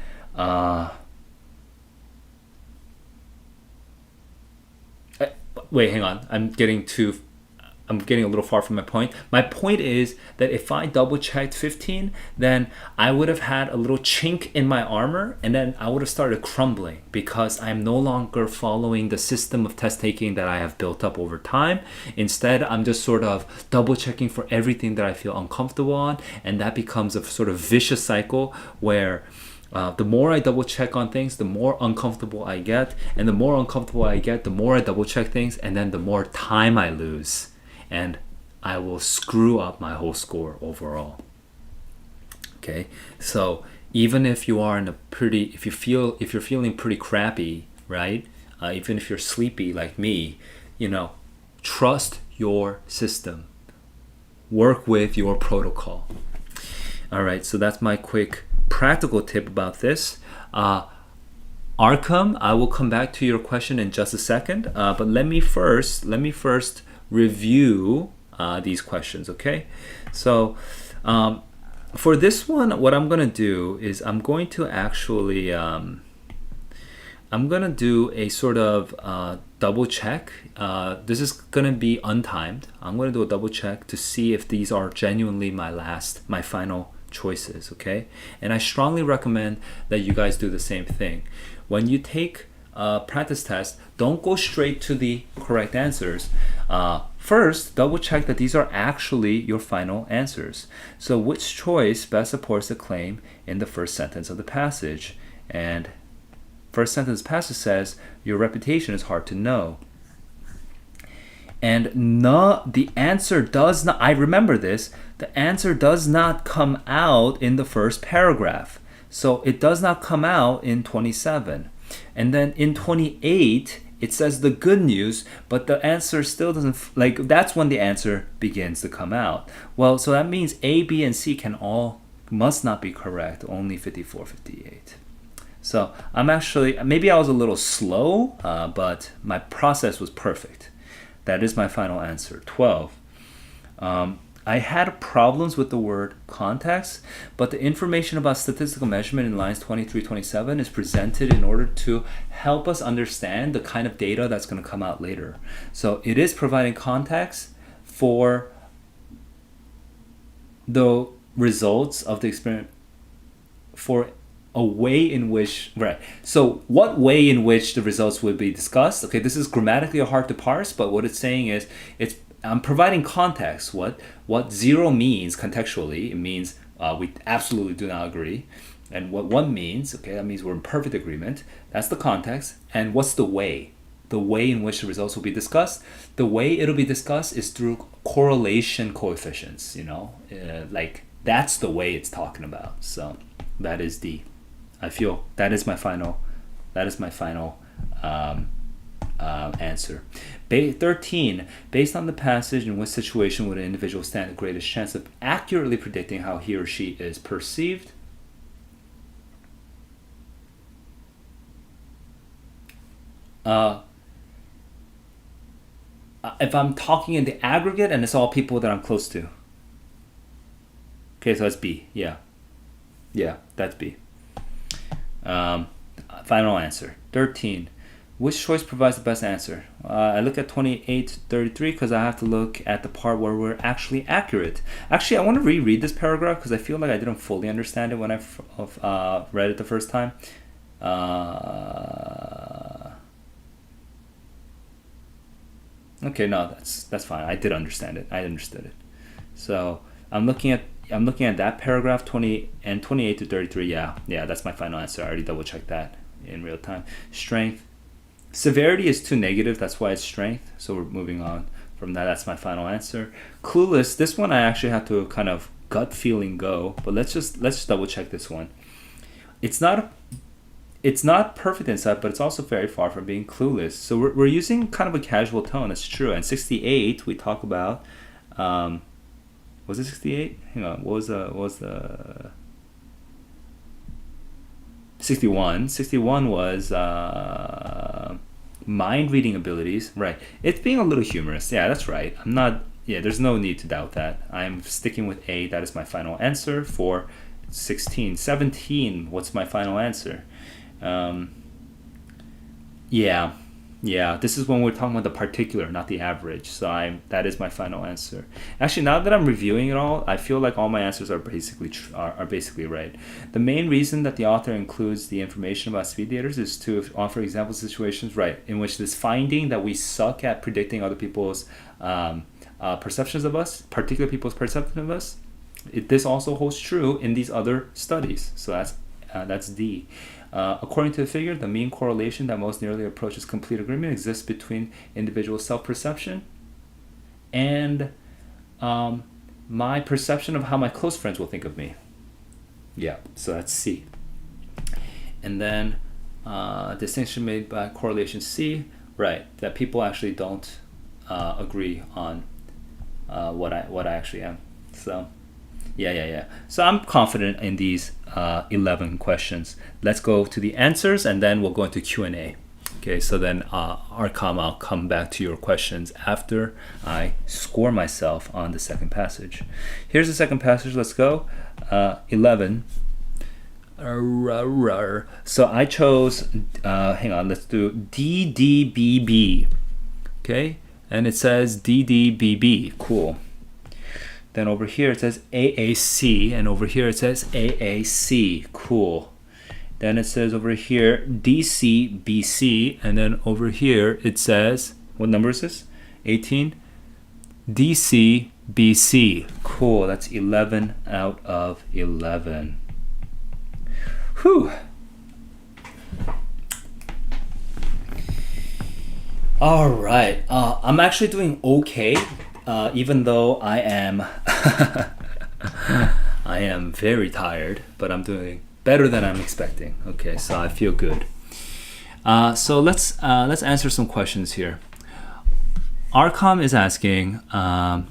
wait, hang on. I'm getting a little far from my point. My point is that if I double checked 15, then I would have had a little chink in my armor, and then I would have started crumbling, because I'm no longer following the system of test taking that I have built up over time. Instead, I'm just sort of double checking for everything that I feel uncomfortable on, and that becomes a sort of vicious cycle where the more I double check on things, the more uncomfortable I get, and the more uncomfortable I get, the more I double check things, and then the more time I lose. And I will screw up my whole score overall. Okay, so even if you are if you're feeling pretty crappy, right? Even if you're sleepy like me, trust your system. Work with your protocol. All right, so that's my quick practical tip about this. Arkham, I will come back to your question in just a second, but let me first review these questions, okay? So for this one, what I'm gonna do is I'm going to actually I'm gonna do a sort of double check. This is gonna be untimed. I'm gonna do a double check to see if these are genuinely my final choices, okay? And I strongly recommend that you guys do the same thing. When you take a practice test, don't go straight to the correct answers. First, double check that these are actually your final answers. So which choice best supports the claim in the first sentence of the passage? And first sentence of the passage says, your reputation is hard to know. And no, the answer does not, I remember this, the answer does not come out in the first paragraph. So it does not come out in 27. And then in 28, it says the good news, but the answer still doesn't, that's when the answer begins to come out. Well, so that means A, B, and C must not be correct, only 54, 58. So maybe I was a little slow, but my process was perfect. That is my final answer, 12. I had problems with the word context, but the information about statistical measurement in lines 23, 27 is presented in order to help us understand the kind of data that's going to come out later. So it is providing context for the results of the experiment, for a way in which, right. So what way in which the results would be discussed? Okay, this is grammatically hard to parse, but what it's saying is I'm providing context. What 0 means contextually, it means we absolutely do not agree. And what 1 means, okay, that means we're in perfect agreement. That's the context. And what's the way? The way in which the results will be discussed. The way it'll be discussed is through correlation coefficients, that's the way it's talking about. So that is I feel that is my final answer. 13, based on the passage, in which situation would an individual stand the greatest chance of accurately predicting how he or she is perceived? If I'm talking in the aggregate and it's all people that I'm close to. Okay, so that's B. Yeah, that's B. Final answer. 13. Which choice provides the best answer? I look at 28 to 33 because I have to look at the part where we're actually accurate. Actually, I want to reread this paragraph because I feel like I didn't fully understand it when I read it the first time. Okay, no, that's fine. I did understand it. I understood it. So I'm looking at that paragraph 20 and 28 to 33. Yeah, that's my final answer. I already double checked that in real time. Strength. Severity is too negative, that's why it's strength. So we're moving on from that. That's my final answer. Clueless. This one I actually have to kind of gut feeling go, but let's just double check this one. It's not perfect insight, but it's also very far from being clueless. So we're using kind of a casual tone. It's true. And 68 we talk about. Was it 68? Hang on. What was the 61? 61 was mind reading abilities. Right. It's being a little humorous. Yeah, that's right. There's no need to doubt that. I'm sticking with A. That is my final answer for 16. 17, what's my final answer? This is when we're talking about the particular, not the average. So that is my final answer. Actually, now that I'm reviewing it all, I feel like all my answers are basically right. The main reason that the author includes the information about speed daters is to offer example situations, right, in which this finding that we suck at predicting other people's perceptions of us, particular people's perception of us, this also holds true in these other studies. So that's D. According to the figure, the mean correlation that most nearly approaches complete agreement exists between individual self-perception and my perception of how my close friends will think of me. Yeah, so that's C. And then distinction made by correlation C, right, that people actually don't agree on what I actually am. So yeah. So I'm confident in these 11 questions. Let's go to the answers and then we'll go into Q&A. Okay, so then I'll come back to your questions after I score myself on the second passage. Here's the second passage. Let's go. 11. So I chose, hang on, let's do DDBB. Okay, and it says DDBB. Cool. Then over here it says AAC, and over here it says AAC. Cool. Then it says over here DCBC, and then over here it says, what number is this? 18. DCBC. Cool. That's 11 out of 11. Whew. All right. I'm actually doing okay, even though I am I am very tired, but I'm doing better than I'm expecting. Okay, so I feel good. So let's answer some questions here. Arcom is asking, how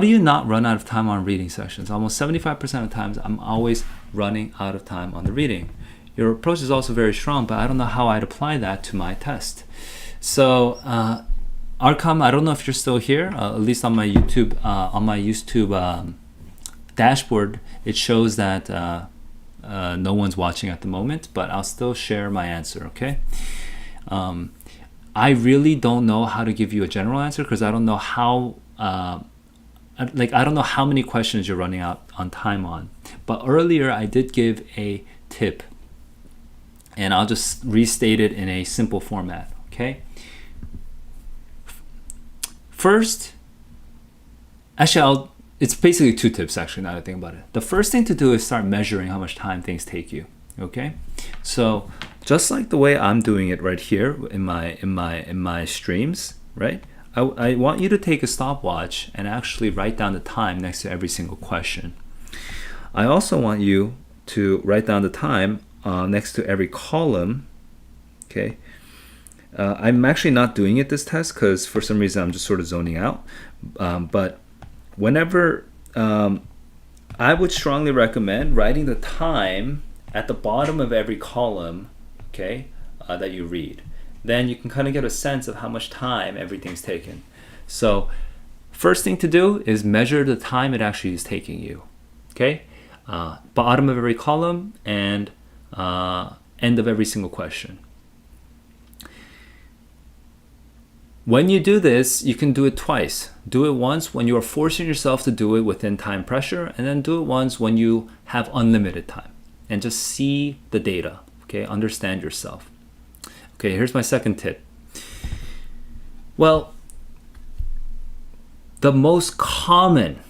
do you not run out of time on reading sections? Almost 75% of the times, I'm always running out of time on the reading. Your approach is also very strong, but I don't know how I'd apply that to my test. So, Arcom, I don't know if you're still here. At least on my YouTube, dashboard, it shows that no one's watching at the moment, but I'll still share my answer. Okay. I really don't know how to give you a general answer because I don't know how. I don't know how many questions you're running out on time on. But earlier I did give a tip, and I'll just restate it in a simple format, okay? First, actually, it's basically two tips actually, now that I think about it. The first thing to do is start measuring how much time things take you, okay? So just like the way I'm doing it right here in my streams, right? I want you to take a stopwatch and actually write down the time next to every single question. I also want you to write down the time next to every column. Okay. I'm actually not doing it this test because for some reason I'm just sort of zoning out. But whenever I would strongly recommend writing the time at the bottom of every column, okay, that you read. Then you can kind of get a sense of how much time everything's taken. So first thing to do is measure the time it actually is taking you. Okay, bottom of every column and end of every single question. When you do this, you can do it twice. Do it once when you are forcing yourself to do it within time pressure, and then do it once when you have unlimited time. And just see the data, okay? Understand yourself. Okay, here's my second tip. Well, the most common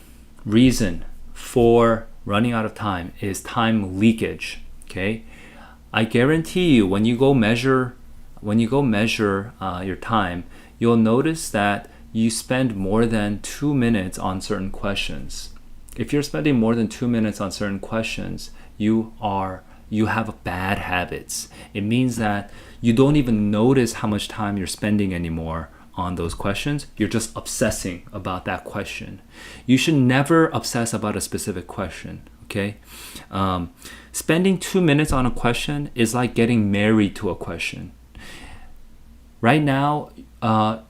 reason for running out of time is time leakage, okay? I guarantee you when you go measure your time, you'll notice that you spend more than 2 minutes on certain questions. If you're spending more than 2 minutes on certain questions, you have bad habits. It means that you don't even notice how much time you're spending anymore on those questions. You're just obsessing about that question. You should never obsess about a specific question, okay? Spending 2 minutes on a question is like getting married to a question. Right now,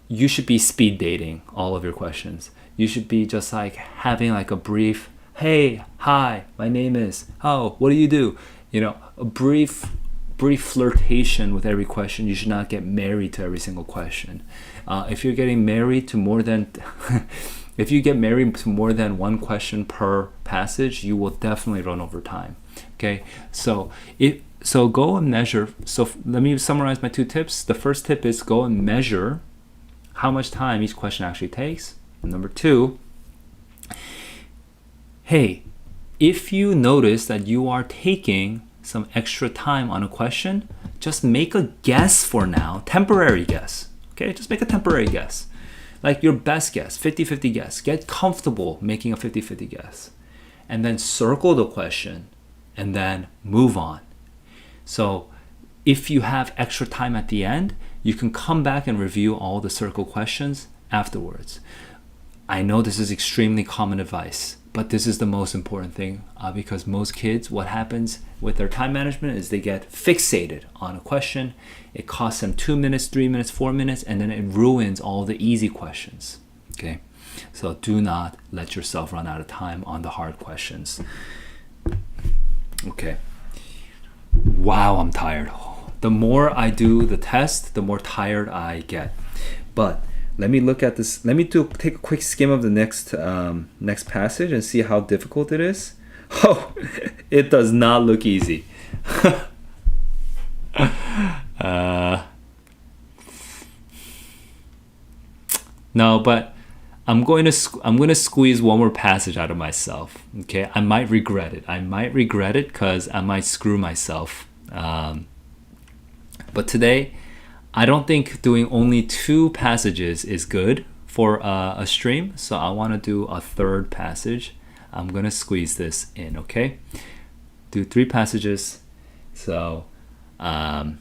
you should be speed dating all of your questions. You should be just like having like a brief, hey, hi, my name is, oh, what do you do? You know, a brief flirtation with every question. You should not get married to every single question. If you're getting married to more than if you get married to more than one question per passage, you will definitely run over time. Okay, so go and measure. So let me summarize my two tips. The first tip is go and measure how much time each question actually takes. And number two, hey, if you notice that you are taking some extra time on a question, just make a guess for now, temporary guess. Okay, just make a temporary guess. Like your best guess, 50-50 guess. Get comfortable making a 50-50 guess. And then circle the question and then move on. So if you have extra time at the end, you can come back and review all the circle questions afterwards. I know this is extremely common advice, but this is the most important thing because most kids, what happens with their time management is they get fixated on a question. It costs them 2 minutes, 3 minutes, 4 minutes, and then it ruins all the easy questions. Okay, so do not let yourself run out of time on the hard questions. Okay. Wow, I'm tired. The more I do the test, the more tired I get. But let me look at this. Let me take a quick skim of the next passage and see how difficult it is. Oh, it does not look easy. No, but I'm going to squeeze one more passage out of myself. Okay, I might regret it. I might regret it because I might screw myself. But today, I don't think doing only 2 passages is good for a stream. So I want to do a 3rd passage. I'm gonna squeeze this in. Okay, do 3 passages. So, let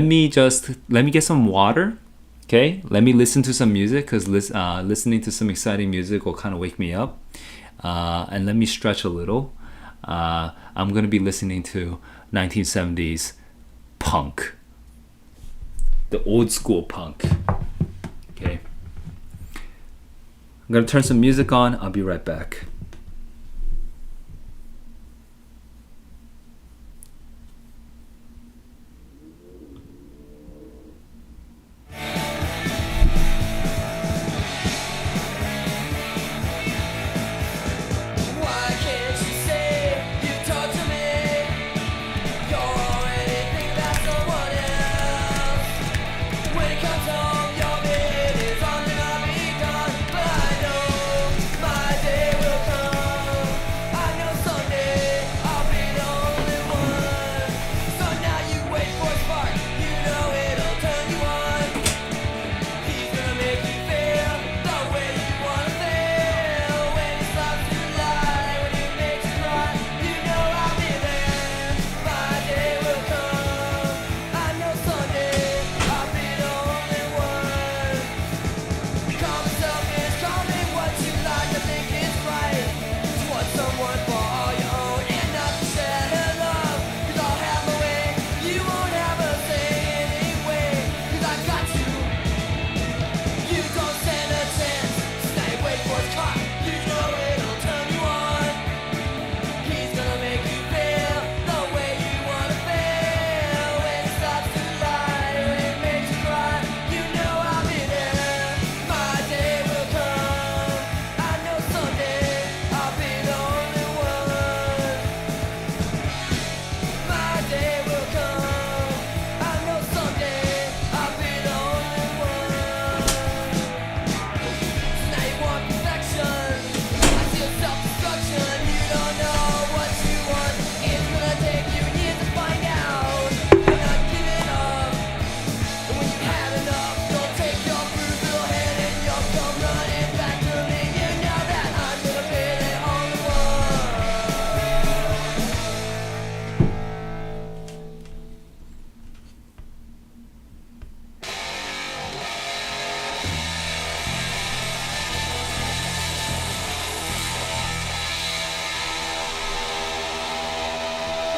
me get some water. Okay, let me listen to some music because listening to some exciting music will kind of wake me up. And let me stretch a little. I'm gonna be listening to 1970s punk, the old school punk. Okay, I'm gonna turn some music on. I'll be right back.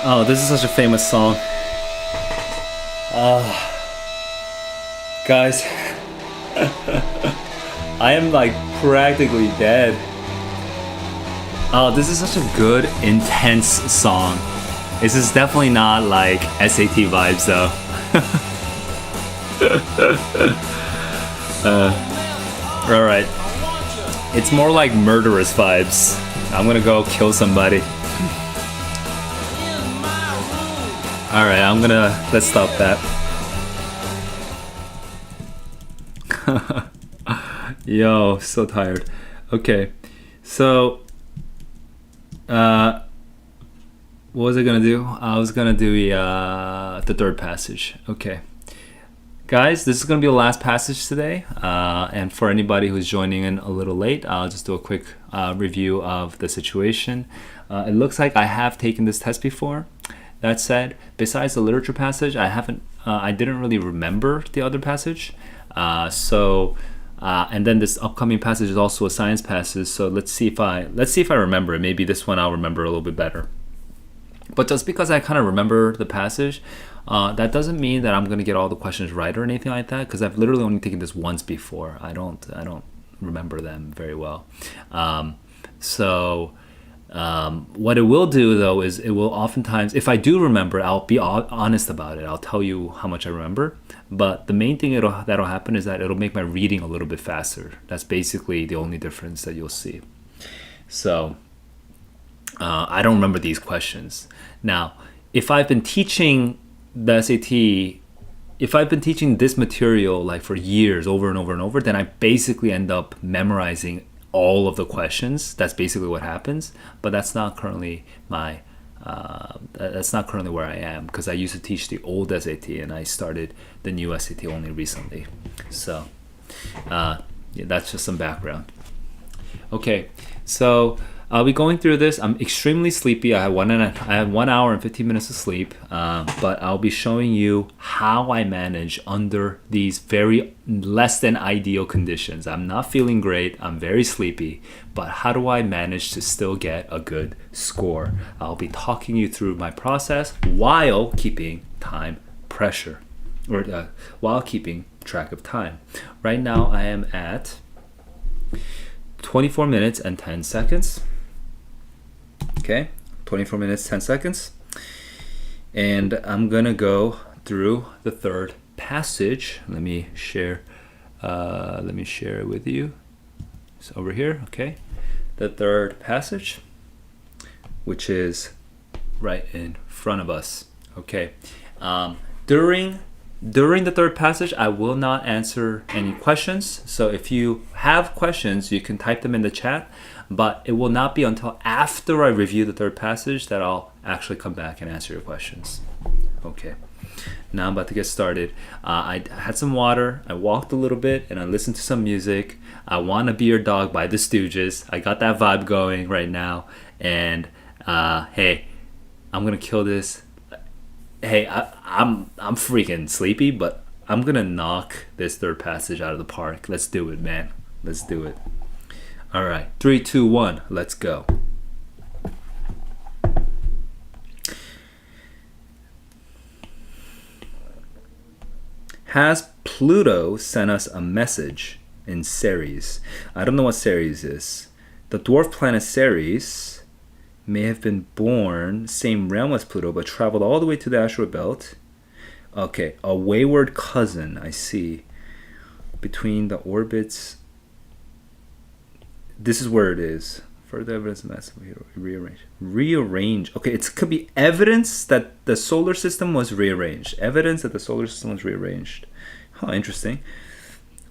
Oh, this is such a famous song. Guys, I am like practically dead. Oh, this is such a good, intense song. This is definitely not like SAT vibes though. Alright. It's more like murderous vibes. I'm gonna go kill somebody. Alright, let's stop that. Yo, so tired. Okay, so, what was I gonna do? I was gonna do the 3rd passage. Okay. Guys, this is gonna be the last passage today. And for anybody who's joining in a little late, I'll just do a quick review of the situation. It looks like I have taken this test before. That said, besides the literature passage, I didn't really remember the other passage. And then this upcoming passage is also a science passage. So let's see if I remember it. Maybe this one I'll remember a little bit better. But just because I kind of remember the passage, that doesn't mean that I'm gonna get all the questions right or anything like that. Because I've literally only taken this once before. I don't remember them very well. So what it will do though is it will oftentimes, if I do remember, I'll be honest about it. I'll tell you how much I remember. But the main thing that'll happen is that it'll make my reading a little bit faster. That's basically the only difference that you'll see. So I don't remember these questions. Now, if I've been teaching the SAT, if I've been teaching this material like for years over and over and over, then I basically end up memorizing all of the questions. That's basically what happens. But that's not currently that's not currently where I am, because I used to teach the old SAT and I started the new SAT only recently. So yeah, that's just some background. Okay, so I'll be going through this. I'm extremely sleepy. I have 1 hour and 15 minutes of sleep, but I'll be showing you how I manage under these very less than ideal conditions. I'm not feeling great. I'm very sleepy, but how do I manage to still get a good score? I'll be talking you through my process while keeping time pressure, or while keeping track of time. Right now I am at 24 minutes and 10 seconds. Okay, 24 minutes, 10 seconds. And I'm gonna go through the third passage. Let me share it with you. It's over here, okay? The third passage, which is right in front of us. Okay. During the third passage, I will not answer any questions. So if you have questions, you can type them in the chat, but it will not be until after I review the third passage that I'll actually come back and answer your questions. Okay, now I'm about to get started. I had some water, I walked a little bit, and I listened to some music. I Wanna Be Your Dog by the Stooges. I got that vibe going right now, and hey, I'm gonna kill this. Hey, I'm freaking sleepy, but I'm gonna knock this third passage out of the park. Let's do it, man. Let's do it. All right, 3, 2, 1, let's go. Has Pluto sent us a message in Ceres? I don't know what Ceres is. The dwarf planet Ceres may have been born same realm as Pluto, but traveled all the way to the asteroid belt. Okay, a wayward cousin, I see. Between the orbits. This is where it is. Further evidence massively rearranged. Rearrange. Okay, it could be evidence that the solar system was rearranged. Evidence that the solar system was rearranged. Huh, interesting.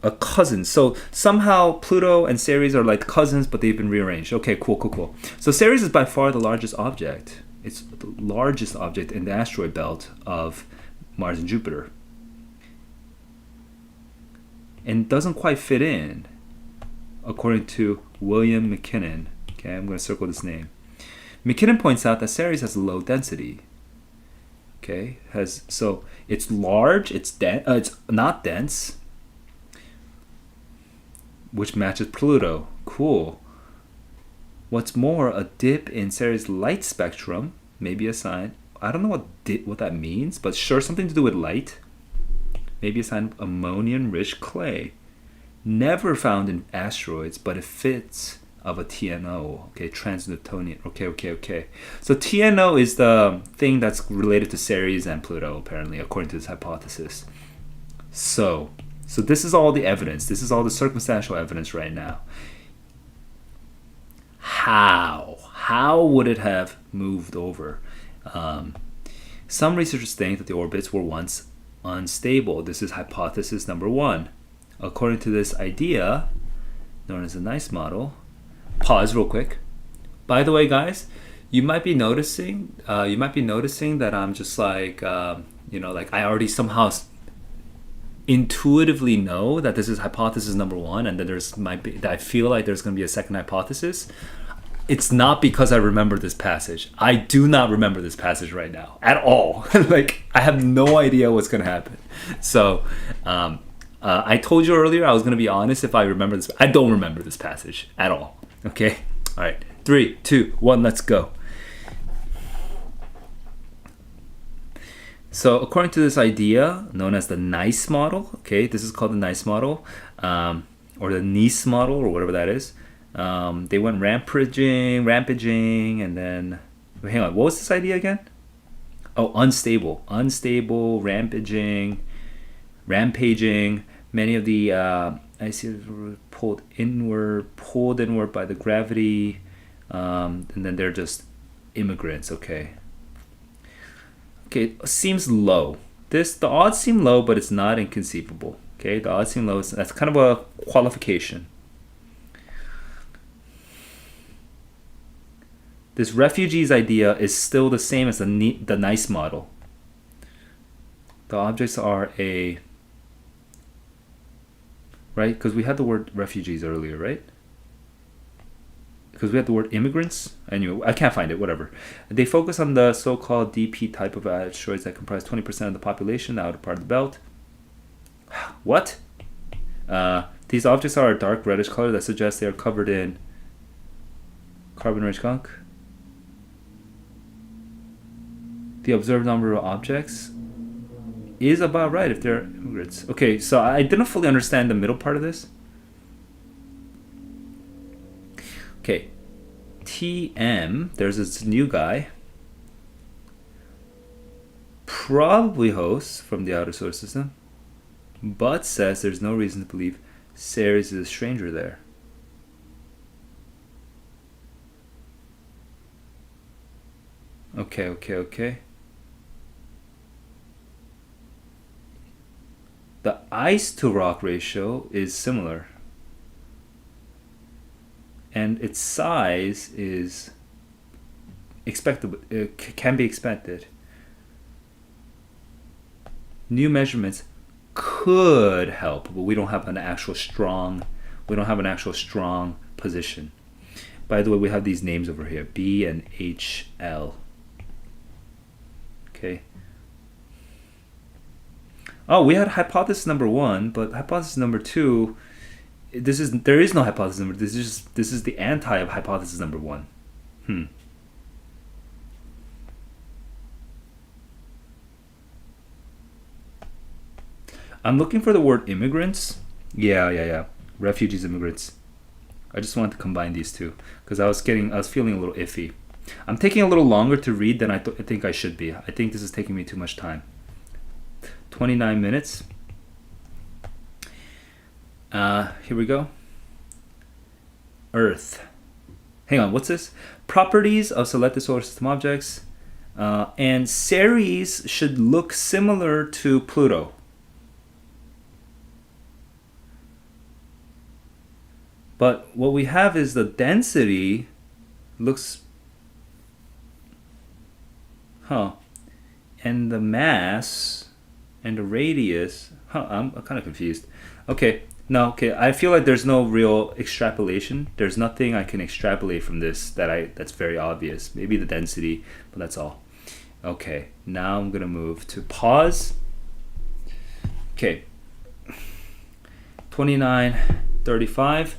A cousin. So somehow Pluto and Ceres are like cousins, but they've been rearranged. Okay, cool. So Ceres is by far the largest object. It's the largest object in the asteroid belt of Mars and Jupiter. And doesn't quite fit in, according to William McKinnon. Okay, I'm going to circle this name. McKinnon points out that Ceres has low density. Okay, so it's large, it's not dense, which matches Pluto. Cool. What's more, a dip in Ceres' light spectrum may be a sign. I don't know what that means, but sure, something to do with light. Maybe a sign of ammonium-rich clay. Never found in asteroids, but it fits of a TNO. Okay, trans-Newtonian. Okay. So TNO is the thing that's related to Ceres and Pluto, apparently, according to this hypothesis. So this is all the evidence. This is all the circumstantial evidence right now. How would it have moved over? Some researchers think that the orbits were once unstable. This is hypothesis number 1. According to this idea, known as the nice model. Pause real quick. By the way, guys, you might be noticing that I'm just like, like I already somehow intuitively know that this is hypothesis number 1, and then I feel like there's going to be a second hypothesis. It's not because I remember this passage. I do not remember this passage right now at all. Like, I have no idea what's going to happen. So, I told you earlier I was going to be honest if I remember this. I don't remember this passage at all. Okay? All right. 3, 2, 1, let's go. So according to this idea known as the nice model, okay, this is called the nice model, or the nice model, or whatever that is. They went rampaging, and then hang on. What was this idea again? Oh, unstable, rampaging. Many of the ices were pulled inward by the gravity, and then they're just immigrants. Okay, seems low. The odds seem low, but it's not inconceivable. Okay, the odds seem low. That's kind of a qualification. This refugees idea is still the same as the nice model. The objects are right? Because we had the word refugees earlier, right? Because we had the word immigrants. Anyway, I can't find it, whatever. They focus on the so-called DP type of asteroids that comprise 20% of the population, the outer part of the belt. What? These objects are a dark reddish color that suggests they are covered in carbon-rich gunk. The observed number of objects is about right if they're immigrants. Okay, so I didn't fully understand the middle part of this. Okay, TM, there's this new guy, probably hosts from the outer solar system, but says there's no reason to believe Ceres is a stranger there. Okay. The ice to rock ratio is similar, and its size is expectable. It can be expected. New measurements could help, but we don't have an actual strong position. By the way, we have these names over here, B and HL. Okay. Oh, we had hypothesis number 1, but hypothesis number 2, there is no hypothesis number. This is the anti of hypothesis number 1. I'm looking for the word immigrants. Yeah. Refugees, immigrants. I just wanted to combine these two because I was feeling a little iffy. I'm taking a little longer to read than I think I should be. I think this is taking me too much time. 29 minutes. Here we go. Earth. Hang on, what's this? Properties of selected solar system objects. And Ceres should look similar to Pluto. But what we have is the density looks... And the mass and the radius... I'm kind of confused. Okay, I feel like there's no real extrapolation. There's nothing I can extrapolate from this that's very obvious. Maybe the density, but that's all. Okay, now I'm going to move to pause. Okay, 29:35.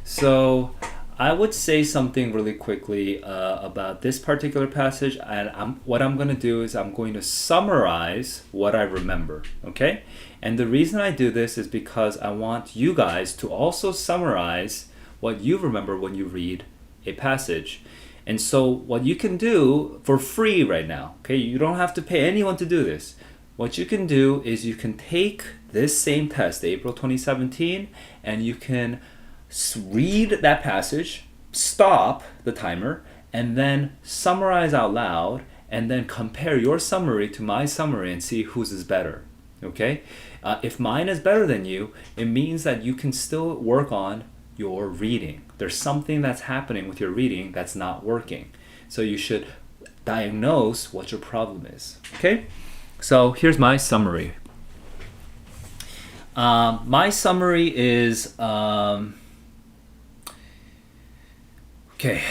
So I would say something really quickly about this particular passage, and what I'm going to do is I'm going to summarize what I remember, okay? And the reason I do this is because I want you guys to also summarize what you remember when you read a passage. And so what you can do for free right now, okay? You don't have to pay anyone to do this. What you can do is you can take this same test, April 2017, and you can read that passage, stop the timer, and then summarize out loud, and then compare your summary to my summary and see whose is better. Okay? If mine is better than you, it means that you can still work on your reading. There's something that's happening with your reading that's not working. So you should diagnose what your problem is. Okay? So here's my summary. My summary is... Okay,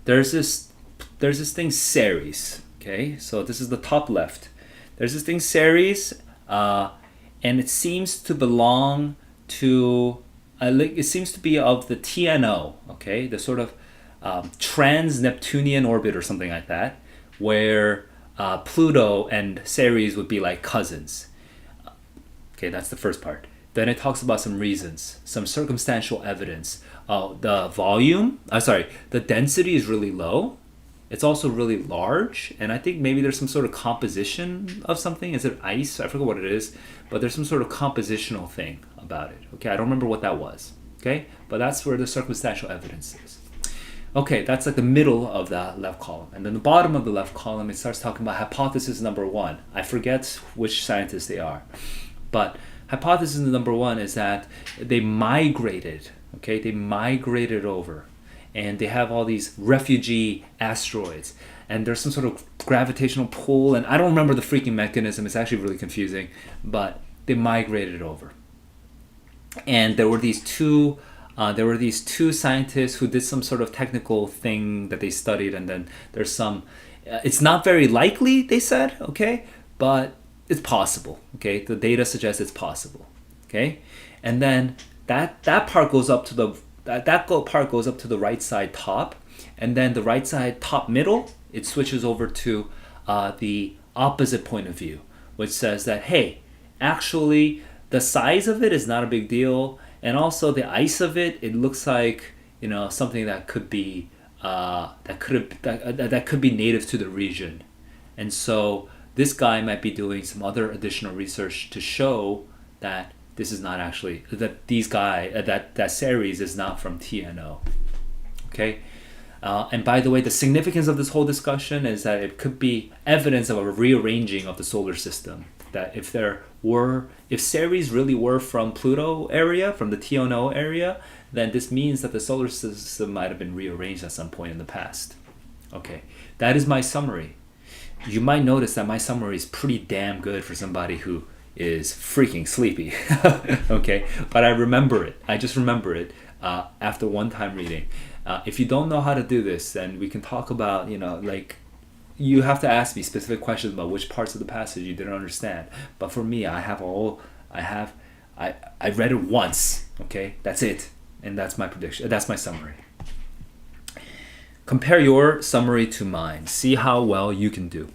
there's this thing Ceres. Okay, so this is the top left. There's this thing Ceres, and it seems to belong to. It seems to be of the TNO. Okay, the sort of trans-Neptunian orbit or something like that, where Pluto and Ceres would be like cousins. Okay, that's the first part. Then it talks about some reasons, some circumstantial evidence. The volume, the density is really low. It's also really large, and I think maybe there's some sort of composition of something. Is it ice? I forget what it is, but there's some sort of compositional thing about it. Okay, I don't remember what that was. Okay, but that's where the circumstantial evidence is. Okay, that's like the middle of that left column. And then the bottom of the left column, it starts talking about hypothesis number one. I forget which scientists they are, but hypothesis number one is that they migrated, okay? They migrated over, and they have all these refugee asteroids, and there's some sort of gravitational pull, and I don't remember the freaking mechanism. It's actually really confusing, but they migrated over. And there were these two scientists who did some sort of technical thing that they studied, and then there's some, it's not very likely, they said, okay, but it's possible, okay? The data suggests it's possible, okay? And then that part goes up to the part goes up to the right side top, and then the right side top middle, it switches over to the opposite point of view, which says that, hey, actually the size of it is not a big deal, and also the ice of it, it looks like, you know, something that could be that could be native to the region. And so this guy might be doing some other additional research to show that this is not actually, that Ceres is not from TNO. Okay, and by the way, the significance of this whole discussion is that it could be evidence of a rearranging of the solar system. That if Ceres really were from Pluto area, from the TNO area, then this means that the solar system might have been rearranged at some point in the past. Okay, that is my summary. You might notice that my summary is pretty damn good for somebody who is freaking sleepy. Okay, but I remember it. I just remember it after one time reading. If you don't know how to do this, then we can talk about, like, you have to ask me specific questions about which parts of the passage you didn't understand. But for me, I read it once. Okay, that's it, and that's my prediction. That's my summary. Compare your summary to mine. See how well you can do.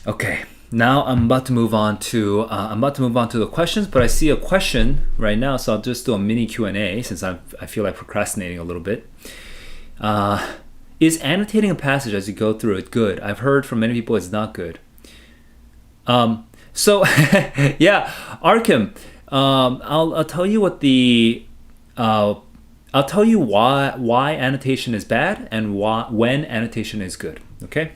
Okay, now I'm about to move on to the questions. But I see a question right now, so I'll just do a mini Q&A since I feel like procrastinating a little bit. Is annotating a passage as you go through it good? I've heard from many people it's not good. So yeah, Arkham. I'll tell you what I'll tell you why annotation is bad and when annotation is good. Okay.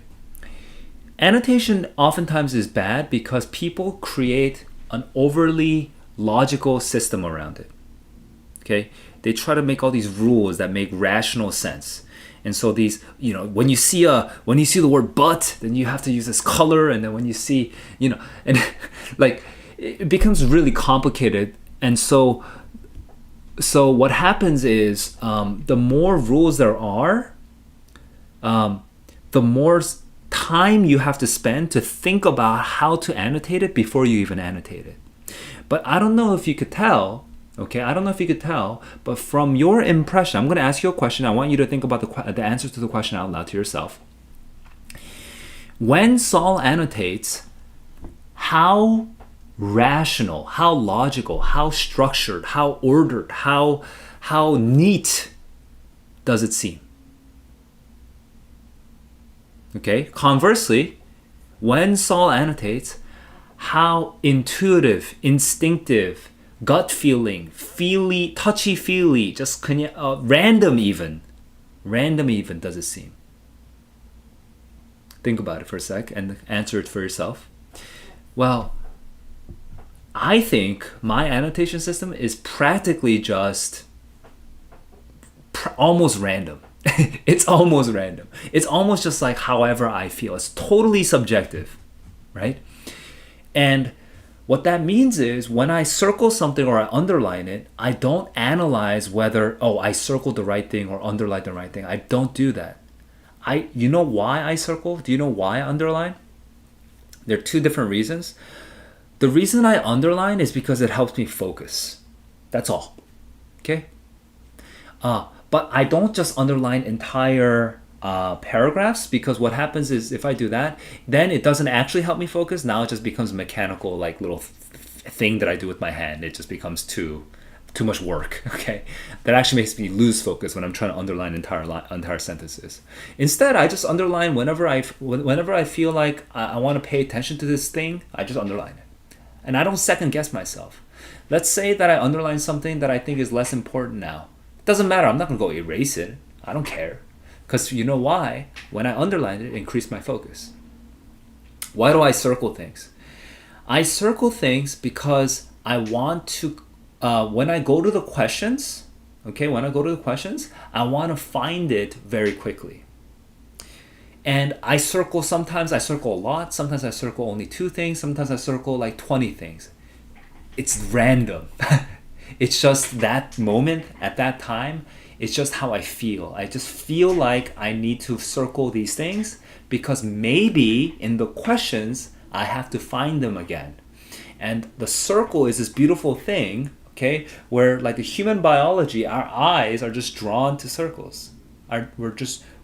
Annotation oftentimes is bad because people create an overly logical system around it. Okay, they try to make all these rules that make rational sense. And so these, when you see the word but, then you have to use this color, and then when you see, and like it becomes really complicated. And so what happens is the more rules there are, the more time you have to spend to think about how to annotate it before you even annotate it. But I don't know if you could tell. Okay, I don't know if you could tell, but from your impression, I'm going to ask you a question. I want you to think about the answers to the question out loud to yourself. When Saul annotates, how rational, how logical, how structured, how ordered, how neat does it seem? Okay, conversely, when Saul annotates, how intuitive, instinctive, gut feeling, touchy-feely, just random even does it seem? Think about it for a sec and answer it for yourself. Well, I think my annotation system is practically just almost random. It's almost random. It's almost just like however I feel. It's totally subjective, right? And what that means is when I circle something or I underline it, I don't analyze whether, I circled the right thing or underlined the right thing. I don't do that. You know why I circle? Do you know why I underline? There are two different reasons. The reason I underline is because it helps me focus. That's all. Okay? But I don't just underline entire paragraphs, because what happens is if I do that, then it doesn't actually help me focus. Now it just becomes mechanical, like little thing that I do with my hand, it just becomes too much work. Okay, that actually makes me lose focus when I'm trying to underline entire sentences. Instead, I just underline whenever I feel like I want to pay attention to this thing. I just underline it, and I don't second guess myself. Let's say that I underline something that I think is less important now. It doesn't matter. I'm not gonna go erase it. I don't care, because you know why? When I underline it, it increased my focus. Why do I circle things? I circle things because I want to, when I go to the questions, I want to find it very quickly. And sometimes I circle a lot, sometimes I circle only 2 things, sometimes I circle like 20 things. It's random. It's just that moment at that time. It's just how I feel. I just feel like I need to circle these things because maybe in the questions, I have to find them again. And the circle is this beautiful thing, okay, where like the human biology, our eyes are just drawn to circles.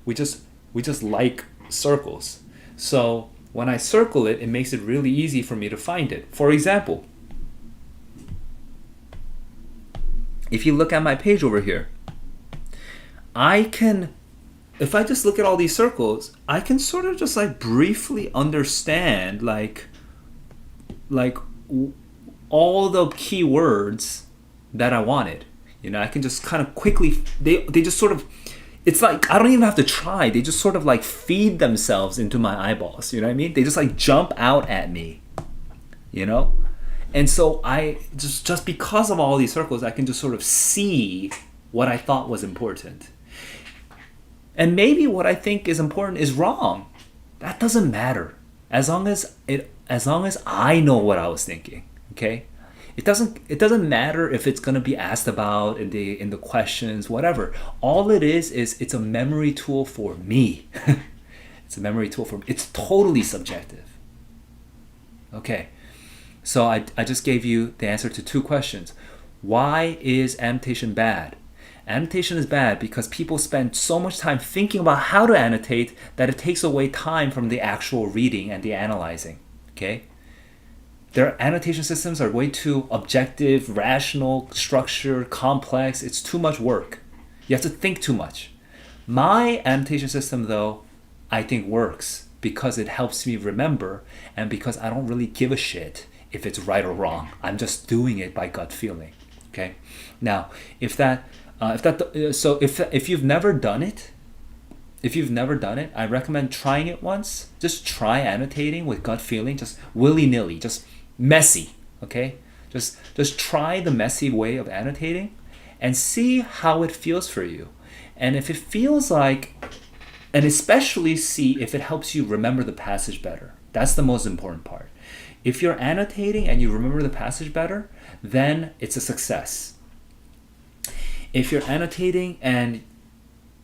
We just like circles. So when I circle it, it makes it really easy for me to find it. For example, if you look at my page over here, if I just look at all these circles, I can sort of just like briefly understand like all the key words that I wanted. You know, I can just kind of quickly, they just sort of, it's like, I don't even have to try. They just sort of like feed themselves into my eyeballs. You know what I mean? They just like jump out at me, you know? And so I just because of all these circles, I can just sort of see what I thought was important. And maybe what I think is important is wrong. That doesn't matter. As long as I know what I was thinking, okay? It doesn't matter if it's gonna be asked about in the questions, whatever. All it is it's a memory tool for me. It's a memory tool for me. It's totally subjective. Okay. So I just gave you the answer to 2 questions. Why is annotation bad? Annotation is bad because people spend so much time thinking about how to annotate that it takes away time from the actual reading and the analyzing. Okay? Their annotation systems are way too objective, rational, structured, complex. It's too much work. You have to think too much. My annotation system, though, I think works because it helps me remember and because I don't really give a shit if it's right or wrong. I'm just doing it by gut feeling. Okay? Now, if you've never done it, I recommend trying it once. Just try annotating with gut feeling, just willy-nilly, just messy, okay? Just try the messy way of annotating and see how it feels for you. And if it feels like, and especially see if it helps you remember the passage better. That's the most important part. If you're annotating and you remember the passage better, then it's a success. If you're annotating and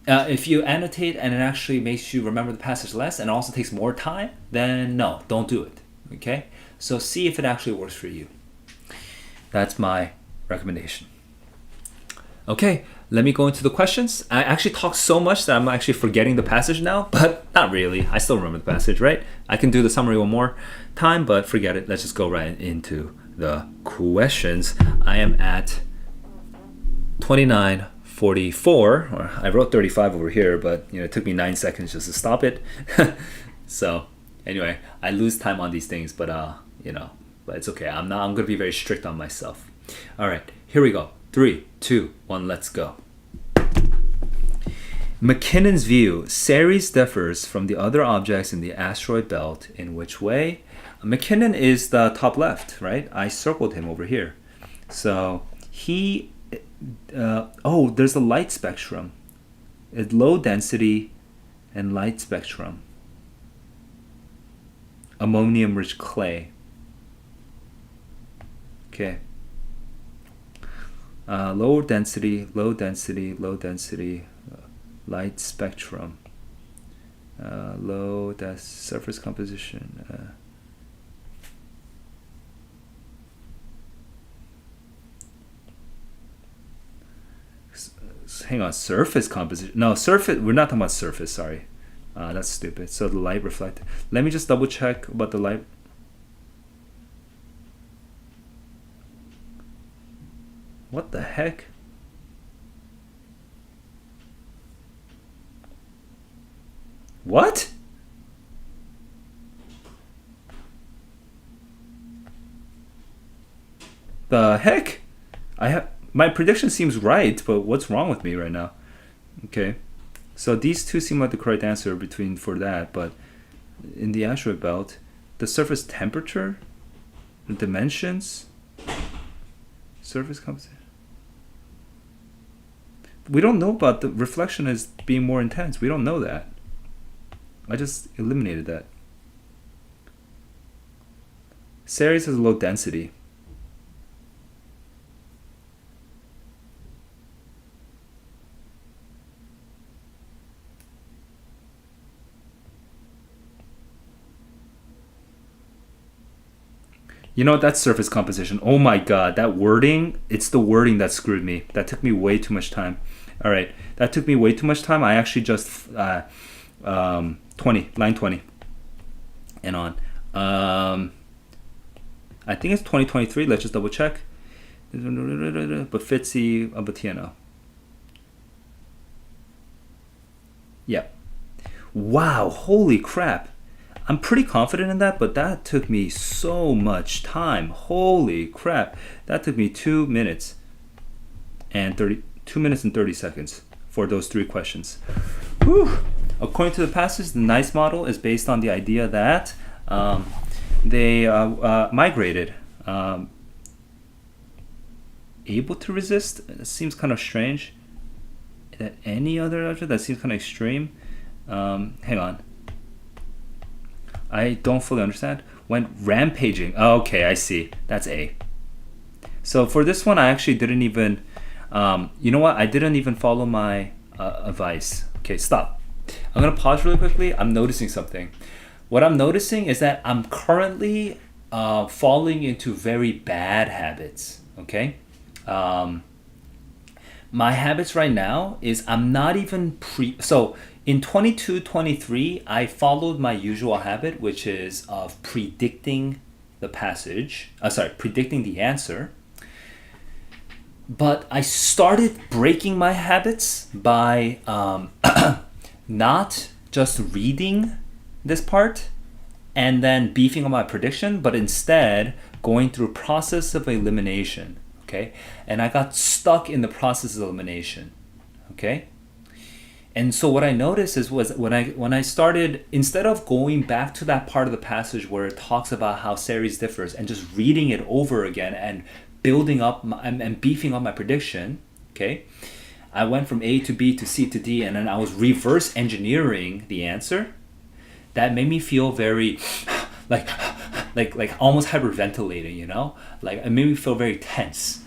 if you annotate and it actually makes you remember the passage less and also takes more time, then no, don't do it. Okay? So see if it actually works for you. That's my recommendation. Okay, let me go into the questions. I actually talked so much that I'm actually forgetting the passage now, but not really. I still remember the passage, right? I can do the summary one more time, but forget it. Let's just go right into the questions. I am at 29:44, or I wrote 35 over here, but it took me 9 seconds just to stop it. So anyway, I lose time on these things, but but it's okay. I'm gonna be very strict on myself. All right, here we go. 3, 2, 1, let's go. McKinnon's view, Ceres differs from the other objects in the asteroid belt in which way? McKinnon is the top left, right? I circled him over here. So he, there's a light spectrum. It's low density and light spectrum. Ammonium-rich clay. Okay. Low density, light spectrum, surface composition. Hang on, surface composition. No, surface. We're not talking about surface. Sorry, that's stupid. So the light reflected. Let me just double check about the light. What the heck? What? The heck? My prediction seems right, but what's wrong with me right now? Okay. So these two seem like the correct answer for that, but in the asteroid belt, the surface temperature, the dimensions, surface composition. We don't know about the reflection as being more intense. We don't know that. I just eliminated that. Ceres has low density. You know what? That's surface composition. Oh my god, that wording, it's the wording that screwed me. That took me way too much time. All right, that took me way too much time. I actually just, 20, line 20 and on. I think it's 2023. Let's just double check. Bufizzi Abatiano. Yep. Wow, holy crap. I'm pretty confident in that, but that took me so much time. Holy crap. That took me 2 minutes and 30 seconds for those 3 questions. Whew. According to the passage, the NICE model is based on the idea that they migrated. Able to resist? It seems kind of strange. That any other object? That seems kind of extreme. Hang on. I don't fully understand. Went rampaging. Oh, okay, I see. That's A. So for this one, I actually didn't even, you know what? I didn't even follow my advice. Okay, stop. I'm going to pause really quickly. I'm noticing something. What I'm noticing is that I'm currently falling into very bad habits, okay? My habits right now is I'm not even so in 22, 23, I followed my usual habit, which is of predicting the passage, predicting the answer. But I started breaking my habits by not just reading this part and then beefing on my prediction, but instead going through process of elimination. Okay, and I got stuck in the process of elimination. Okay, and so what I noticed was when I started, instead of going back to that part of the passage where it talks about how Ceres differs and just reading it over again and building up and beefing up my prediction, okay, I went from A to B to C to D, and then I was reverse engineering the answer. That made me feel very like almost hyperventilating, you know? Like it made me feel very tense.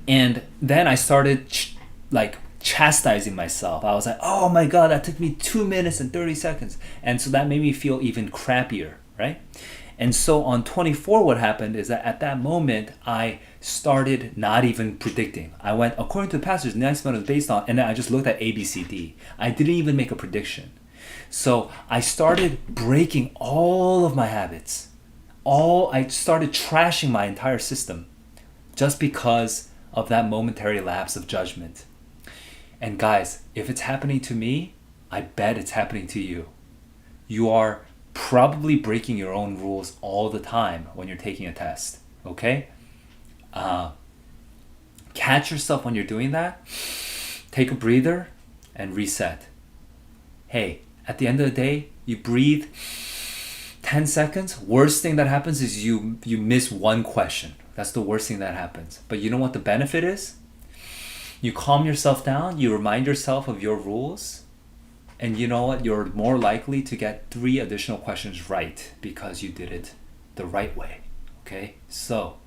And then I started chastising myself. I was like, oh my God, that took me 2 minutes and 30 seconds. And so that made me feel even crappier, right? And so on 24, what happened is that at that moment, I started not even predicting. I went, according to the passage, the next one is based on, and then I just looked at A, B, C, D. I didn't even make a prediction. So I started breaking all of my habits. I started trashing my entire system just because of that momentary lapse of judgment. And guys, if it's happening to me, I bet it's happening to you. You are probably breaking your own rules all the time when you're taking a test, okay? Catch yourself when you're doing that. Take a breather and reset. Hey, at the end of the day, you breathe 10 seconds. Worst thing that happens is you miss one question. That's the worst thing that happens. But you know what the benefit is? You calm yourself down, you remind yourself of your rules, and you know what? You're more likely to get 3 additional questions right because you did it the right way, okay? So,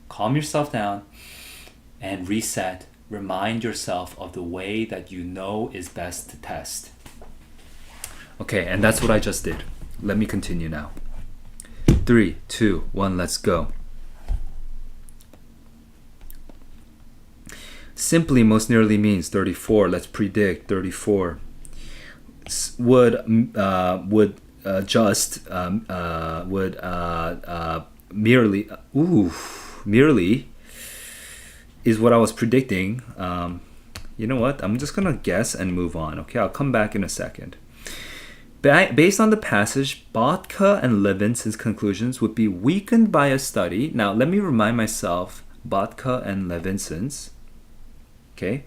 calm yourself down and reset. Remind yourself of the way that you know is best to test. Okay, and that's what I just did. Let me continue now. 3, 2, 1, let's go. Simply most nearly means 34. Let's predict 34. Merely is what I was predicting. You know what? I'm just gonna guess and move on. Okay, I'll come back in a second. Based on the passage, Botka and Levinson's conclusions would be weakened by a study. Now, let me remind myself, Botka and Levinson's. Okay,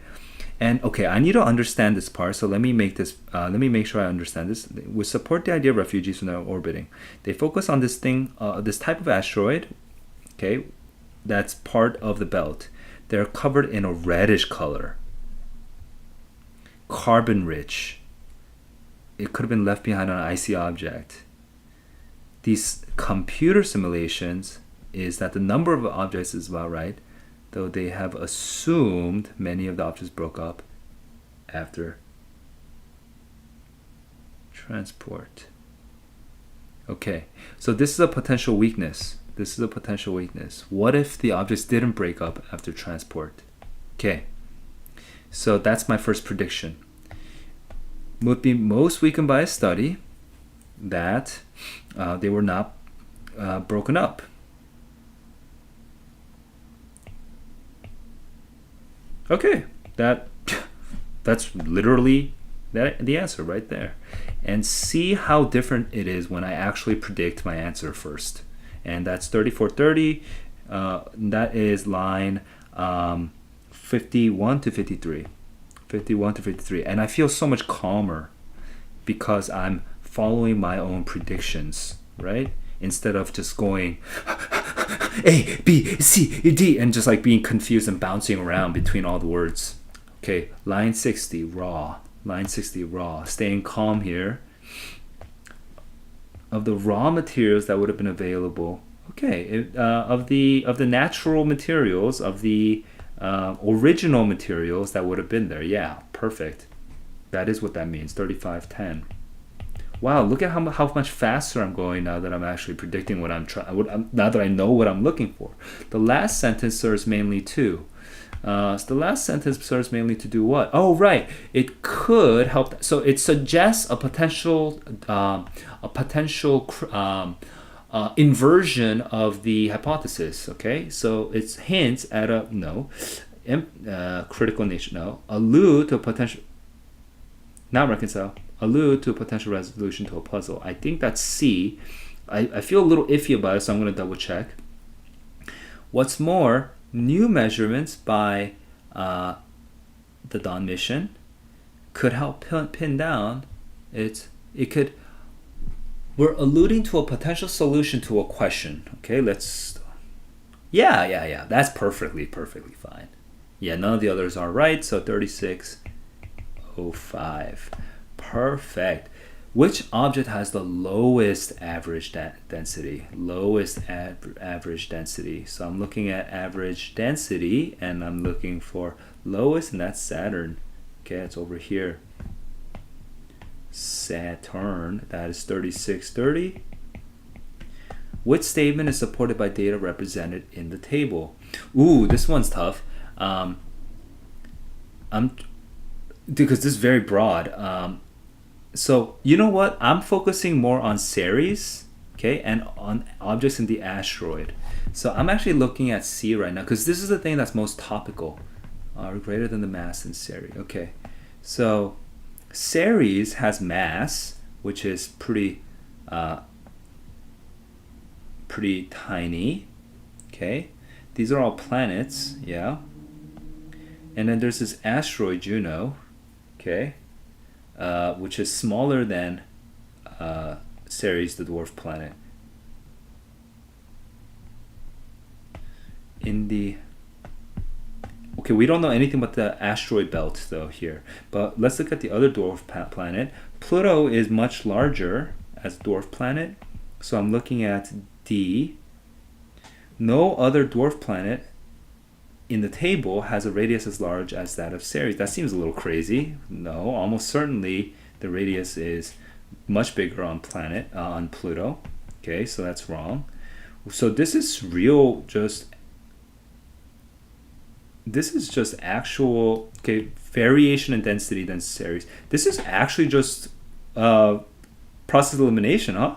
and okay, I need to understand this part. So let me make this. Let me make sure I understand this. We support the idea of refugees when they're orbiting. They focus on this thing, this type of asteroid. Okay, that's part of the belt. They're covered in a reddish color, carbon rich. It could have been left behind on an icy object. These computer simulations is that the number of objects is about right, though they have assumed many of the objects broke up after transport. Okay, so this is a potential weakness. This is a potential weakness. What if the objects didn't break up after transport? Okay, so that's my first prediction. Would be most weakened by a study that they were not broken up. Okay, that's literally the answer right there. And see how different it is when I actually predict my answer first. And that's 3430. That is line 51 to 53. 51 to 53, and I feel so much calmer because I'm following my own predictions, right? Instead of just going A, B, C, D, and just like being confused and bouncing around between all the words. Okay, line 60, raw. Line 60, raw. Staying calm here. Of the raw materials that would have been available, okay, of the natural materials, of the original materials that would have been there. Yeah, perfect. That is what that means. 3510. Wow, look at how much faster I'm going now that I'm actually predicting what I'm trying. Now that I know what I'm looking for. The last sentence serves mainly to. So the last sentence serves mainly to do what? Oh, right. It could help. So it suggests a potential inversion of the hypothesis. Okay, so it hints at a critical nature. No, allude to a potential, not reconcile. Allude to a potential resolution to a puzzle. I think that's C. I feel a little iffy about it, so I'm going to double check. What's more, new measurements by the Dawn mission could help pin down it could. We're alluding to a potential solution to a question. Okay, let's. Yeah. That's perfectly fine. Yeah, none of the others are right. So 3605. Perfect. Which object has the lowest average density? Lowest average density. So I'm looking at average density, and I'm looking for lowest, and that's Saturn. Okay, it's over here. Saturn, that is 3630. Which statement is supported by data represented in the table? Ooh, this one's tough. Because this is very broad. So you know what? I'm focusing more on Ceres, okay, and on objects in the asteroid. So I'm actually looking at C right now because this is the thing that's most topical. Greater than the mass in Ceres. Okay, so Ceres has mass, which is pretty tiny. Okay, these are all planets, yeah. And then there's this asteroid Juno, okay, which is smaller than Ceres, the dwarf planet. Okay, we don't know anything about the asteroid belt though here, but let's look at the other dwarf planet. Pluto is much larger as dwarf planet, so I'm looking at D. No other dwarf planet in the table has a radius as large as that of Ceres. That seems a little crazy. No, almost certainly the radius is much bigger on Pluto. Okay, so that's wrong. So this is just actual variation in density than Ceres. This is actually just process elimination, huh?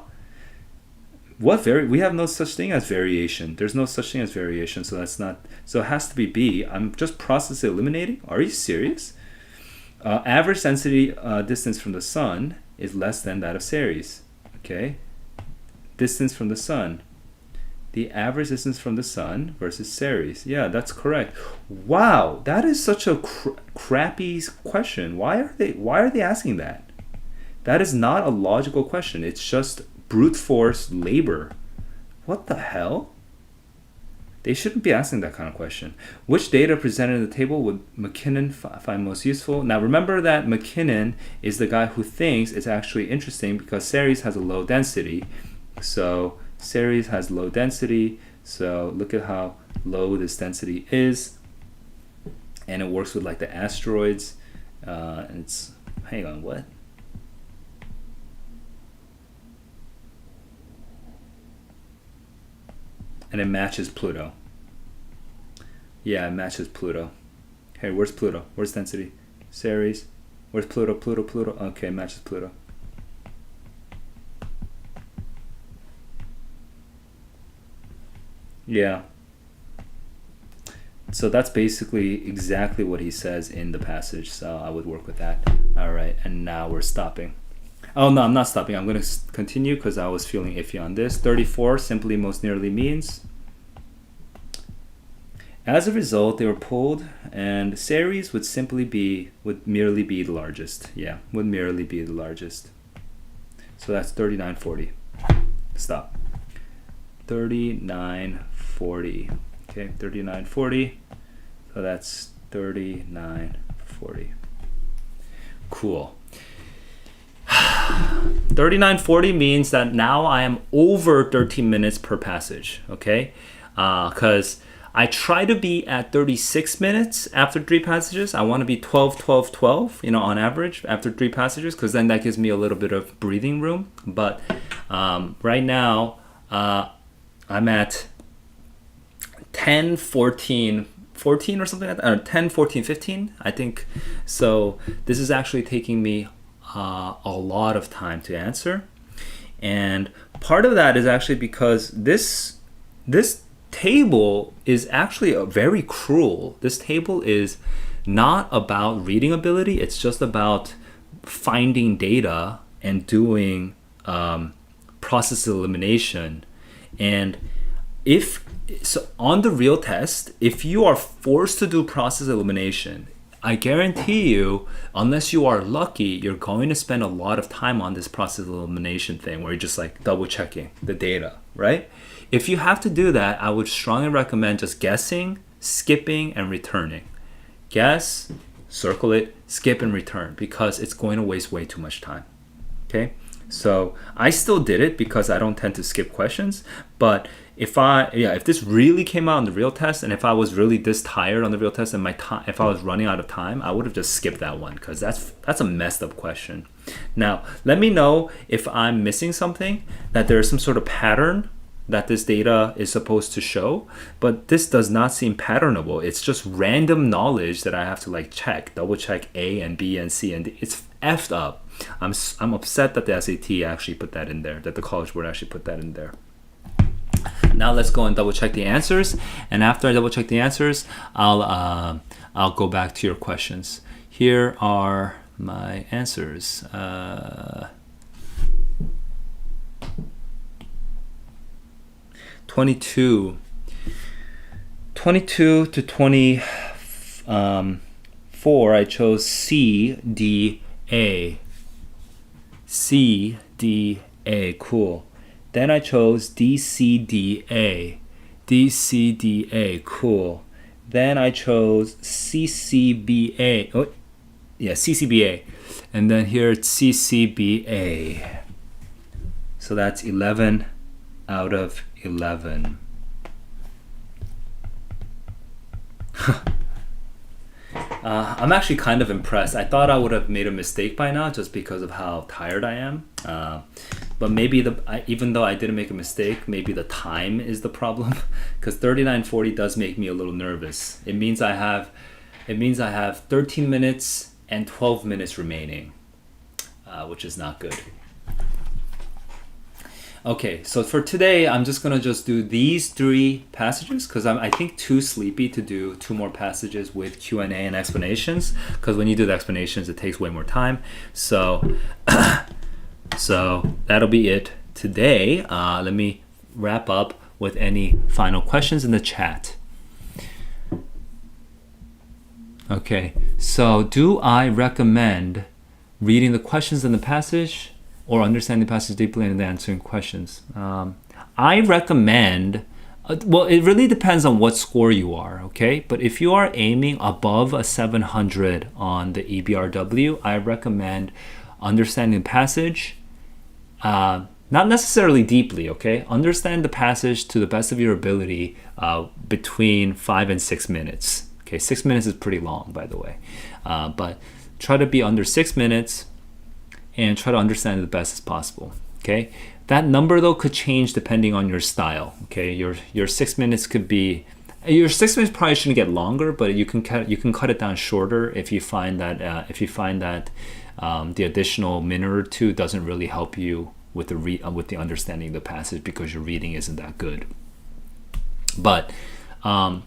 we have no such thing as variation. There's no such thing as variation, so that's not, so it has to be B. I'm just process eliminating. Are you serious? Average density distance from the sun is less than that of Ceres. Okay, distance from the sun. The average distance from the sun versus Ceres. Yeah, that's correct. Wow, that is such a crappy question. Why are they asking that? That is not a logical question. It's just brute force labor. What the hell? They shouldn't be asking that kind of question. Which data presented in the table would McKinnon find most useful? Now remember that McKinnon is the guy who thinks it's actually interesting because Ceres has a low density. So Ceres has low density. So look at how low this density is. And it works with like the asteroids. And it's, hang on, what? And it matches Pluto. Yeah, it matches Pluto. Hey, where's Pluto? Where's density? Ceres. Where's Pluto? Pluto. Okay, it matches Pluto. Yeah. So that's basically exactly what he says in the passage. So I would work with that. All right, and now we're stopping. Oh no, I'm not stopping. I'm going to continue because I was feeling iffy on this. 34 simply most nearly means. As a result, they were pulled, and Ceres would merely be the largest. Yeah, would merely be the largest. So that's 3940. Stop. 3940. Okay, 3940. So that's 3940. Cool. 3940 means that now I am over 13 minutes per passage, okay? Because I try to be at 36 minutes after 3 passages. I want to be 12, 12, 12, on average after 3 passages, because then that gives me a little bit of breathing room. But right now, I'm at 10, 14 or something like that, or 10, 14, 15, I think. So this is actually taking me a lot of time to answer, and part of that is actually because this table is actually very cruel. This table is not about reading ability. It's just about finding data and doing process elimination. And so on the real test, if you are forced to do process elimination, I guarantee you, unless you are lucky, you're going to spend a lot of time on this process elimination thing where you're just like double checking the data, right? If you have to do that, I would strongly recommend just guessing, skipping, and returning. Guess, circle it, skip, and return, because it's going to waste way too much time. Okay? So I still did it because I don't tend to skip questions, but if this really came out on the real test, and if I was really this tired on the real test and if I was running out of time, I would have just skipped that one, because that's a messed up question. Now, let me know if I'm missing something, that there's some sort of pattern that this data is supposed to show, but this does not seem patternable. It's just random knowledge that I have to double check A and B and C and D. It's effed up. I'm upset that the SAT actually put that in there, that the College Board actually put that in there. Now let's go and double check the answers, and after I double check the answers, I'll go back to your questions. Here are my answers. 22 to 24, I chose C, D, A. C, D, A, cool. Then I chose D, C, D, A. D, C, D, A, cool. Then I chose C, C, B, A. Oh, yeah, C, C, B, A. And then here it's C, C, B, A. So that's 11 out of 11. I'm actually kind of impressed. I thought I would have made a mistake by now just because of how tired I am. But maybe even though I didn't make a mistake, maybe the time is the problem, because 39:40 does make me a little nervous. It means I have 13 minutes and 12 minutes remaining, which is not good. Okay, so for today, I'm just gonna just do these 3 passages because I'm, I think, too sleepy to do 2 more passages with Q&A and explanations. Because when you do the explanations, it takes way more time. So, so that'll be it today. Let me wrap up with any final questions in the chat. Okay, so do I recommend reading the questions in the passage or understanding the passage deeply and then answering questions? I recommend, well, it really depends on what score you are, okay? But if you are aiming above a 700 on the EBRW, I recommend understanding the passage, not necessarily deeply, okay? Understand the passage to the best of your ability between 5 and 6 minutes. Okay, 6 minutes is pretty long, by the way. But try to be under 6 minutes and try to understand it the best as possible. Okay, that number though could change depending on your style. Okay, your 6 minutes could be, your 6 minutes probably shouldn't get longer, but you can cut it down shorter if you find that the additional minute or 2 doesn't really help you with the understanding of the passage because your reading isn't that good. But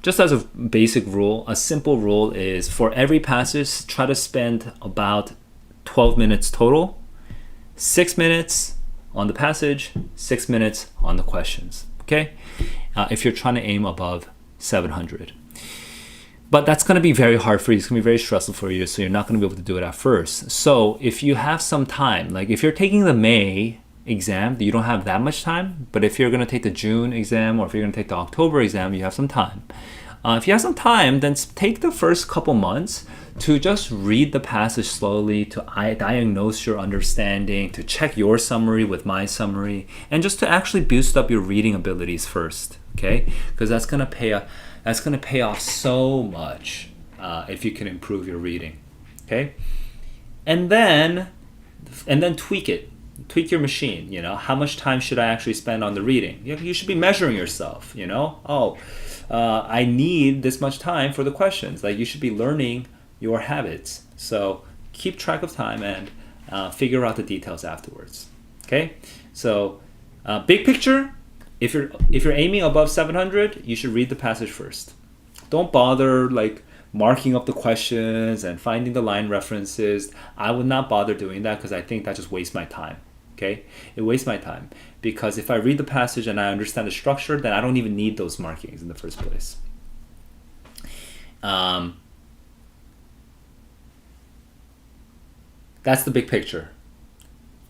just as a basic rule, a simple rule is for every passage, try to spend about 12 minutes total. 6 minutes on the passage, 6 minutes on the questions, okay? If you're trying to aim above 700. But that's going to be very hard for you. It's going to be very stressful for you, so you're not going to be able to do it at first. So if you have some time, like if you're taking the May exam, you don't have that much time, but if you're going to take the June exam or if you're going to take the October exam, you have some time. If you have some time, then take the first couple months to just read the passage slowly, to diagnose your understanding, to check your summary with my summary, and just to actually boost up your reading abilities first, okay? Because that's gonna pay off so much if you can improve your reading, okay? And then tweak it. Tweak your machine, you know, how much time should I actually spend on the reading? You should be measuring yourself, you know, I need this much time for the questions. Like, you should be learning your habits. So keep track of time and figure out the details afterwards, okay? So big picture, if you're aiming above 700, you should read the passage first. Don't bother like marking up the questions and finding the line references. I would not bother doing that because I think that just wastes my time. Okay, it wastes my time because if I read the passage and I understand the structure, then I don't even need those markings in the first place. That's the big picture.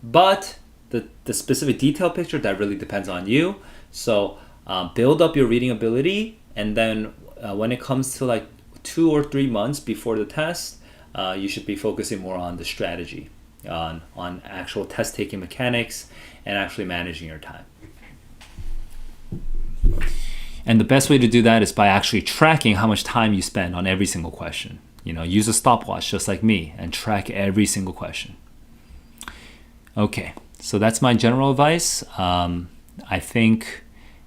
But the specific detail picture, that really depends on you. So build up your reading ability, and then when it comes to like 2 or 3 months before the test, you should be focusing more on the strategy, on actual test taking mechanics and actually managing your time. And the best way to do that is by actually tracking how much time you spend on every single question. You know, use a stopwatch just like me and track every single question. Okay, so that's my general advice. I think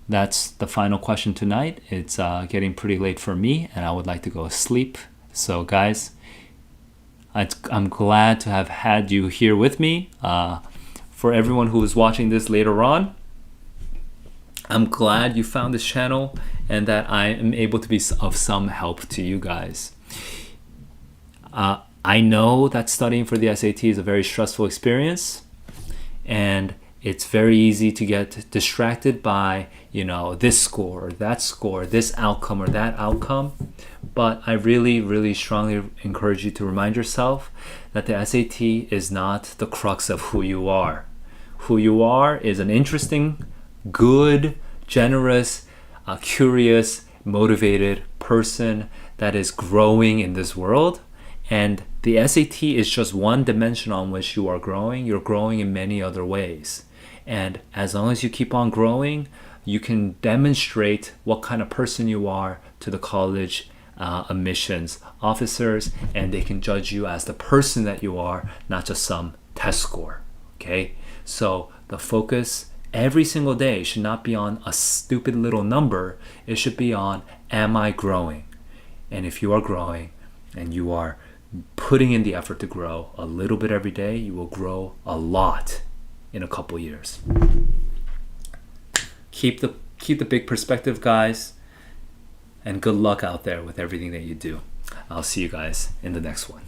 that's the final question tonight. It's getting pretty late for me and I would like to go sleep. So guys, I'm glad to have had you here with me. For everyone who is watching this later on, I'm glad you found this channel and that I am able to be of some help to you guys. I know that studying for the SAT is a very stressful experience, and it's very easy to get distracted by, you know, this score or that score, this outcome or that outcome. But I really, really strongly encourage you to remind yourself that the SAT is not the crux of who you are. Who you are is an interesting, good, generous, curious, motivated person that is growing in this world. And the SAT is just one dimension on which you are growing. You're growing in many other ways. And as long as you keep on growing, you can demonstrate what kind of person you are to the college admissions officers, and they can judge you as the person that you are, not just some test score. Okay? So the focus every single day should not be on a stupid little number. It should be on, am I growing? And if you are growing and you are putting in the effort to grow a little bit every day, you will grow a lot in a couple years. keep the big perspective, guys. And good luck out there with everything that you do. I'll see you guys in the next one.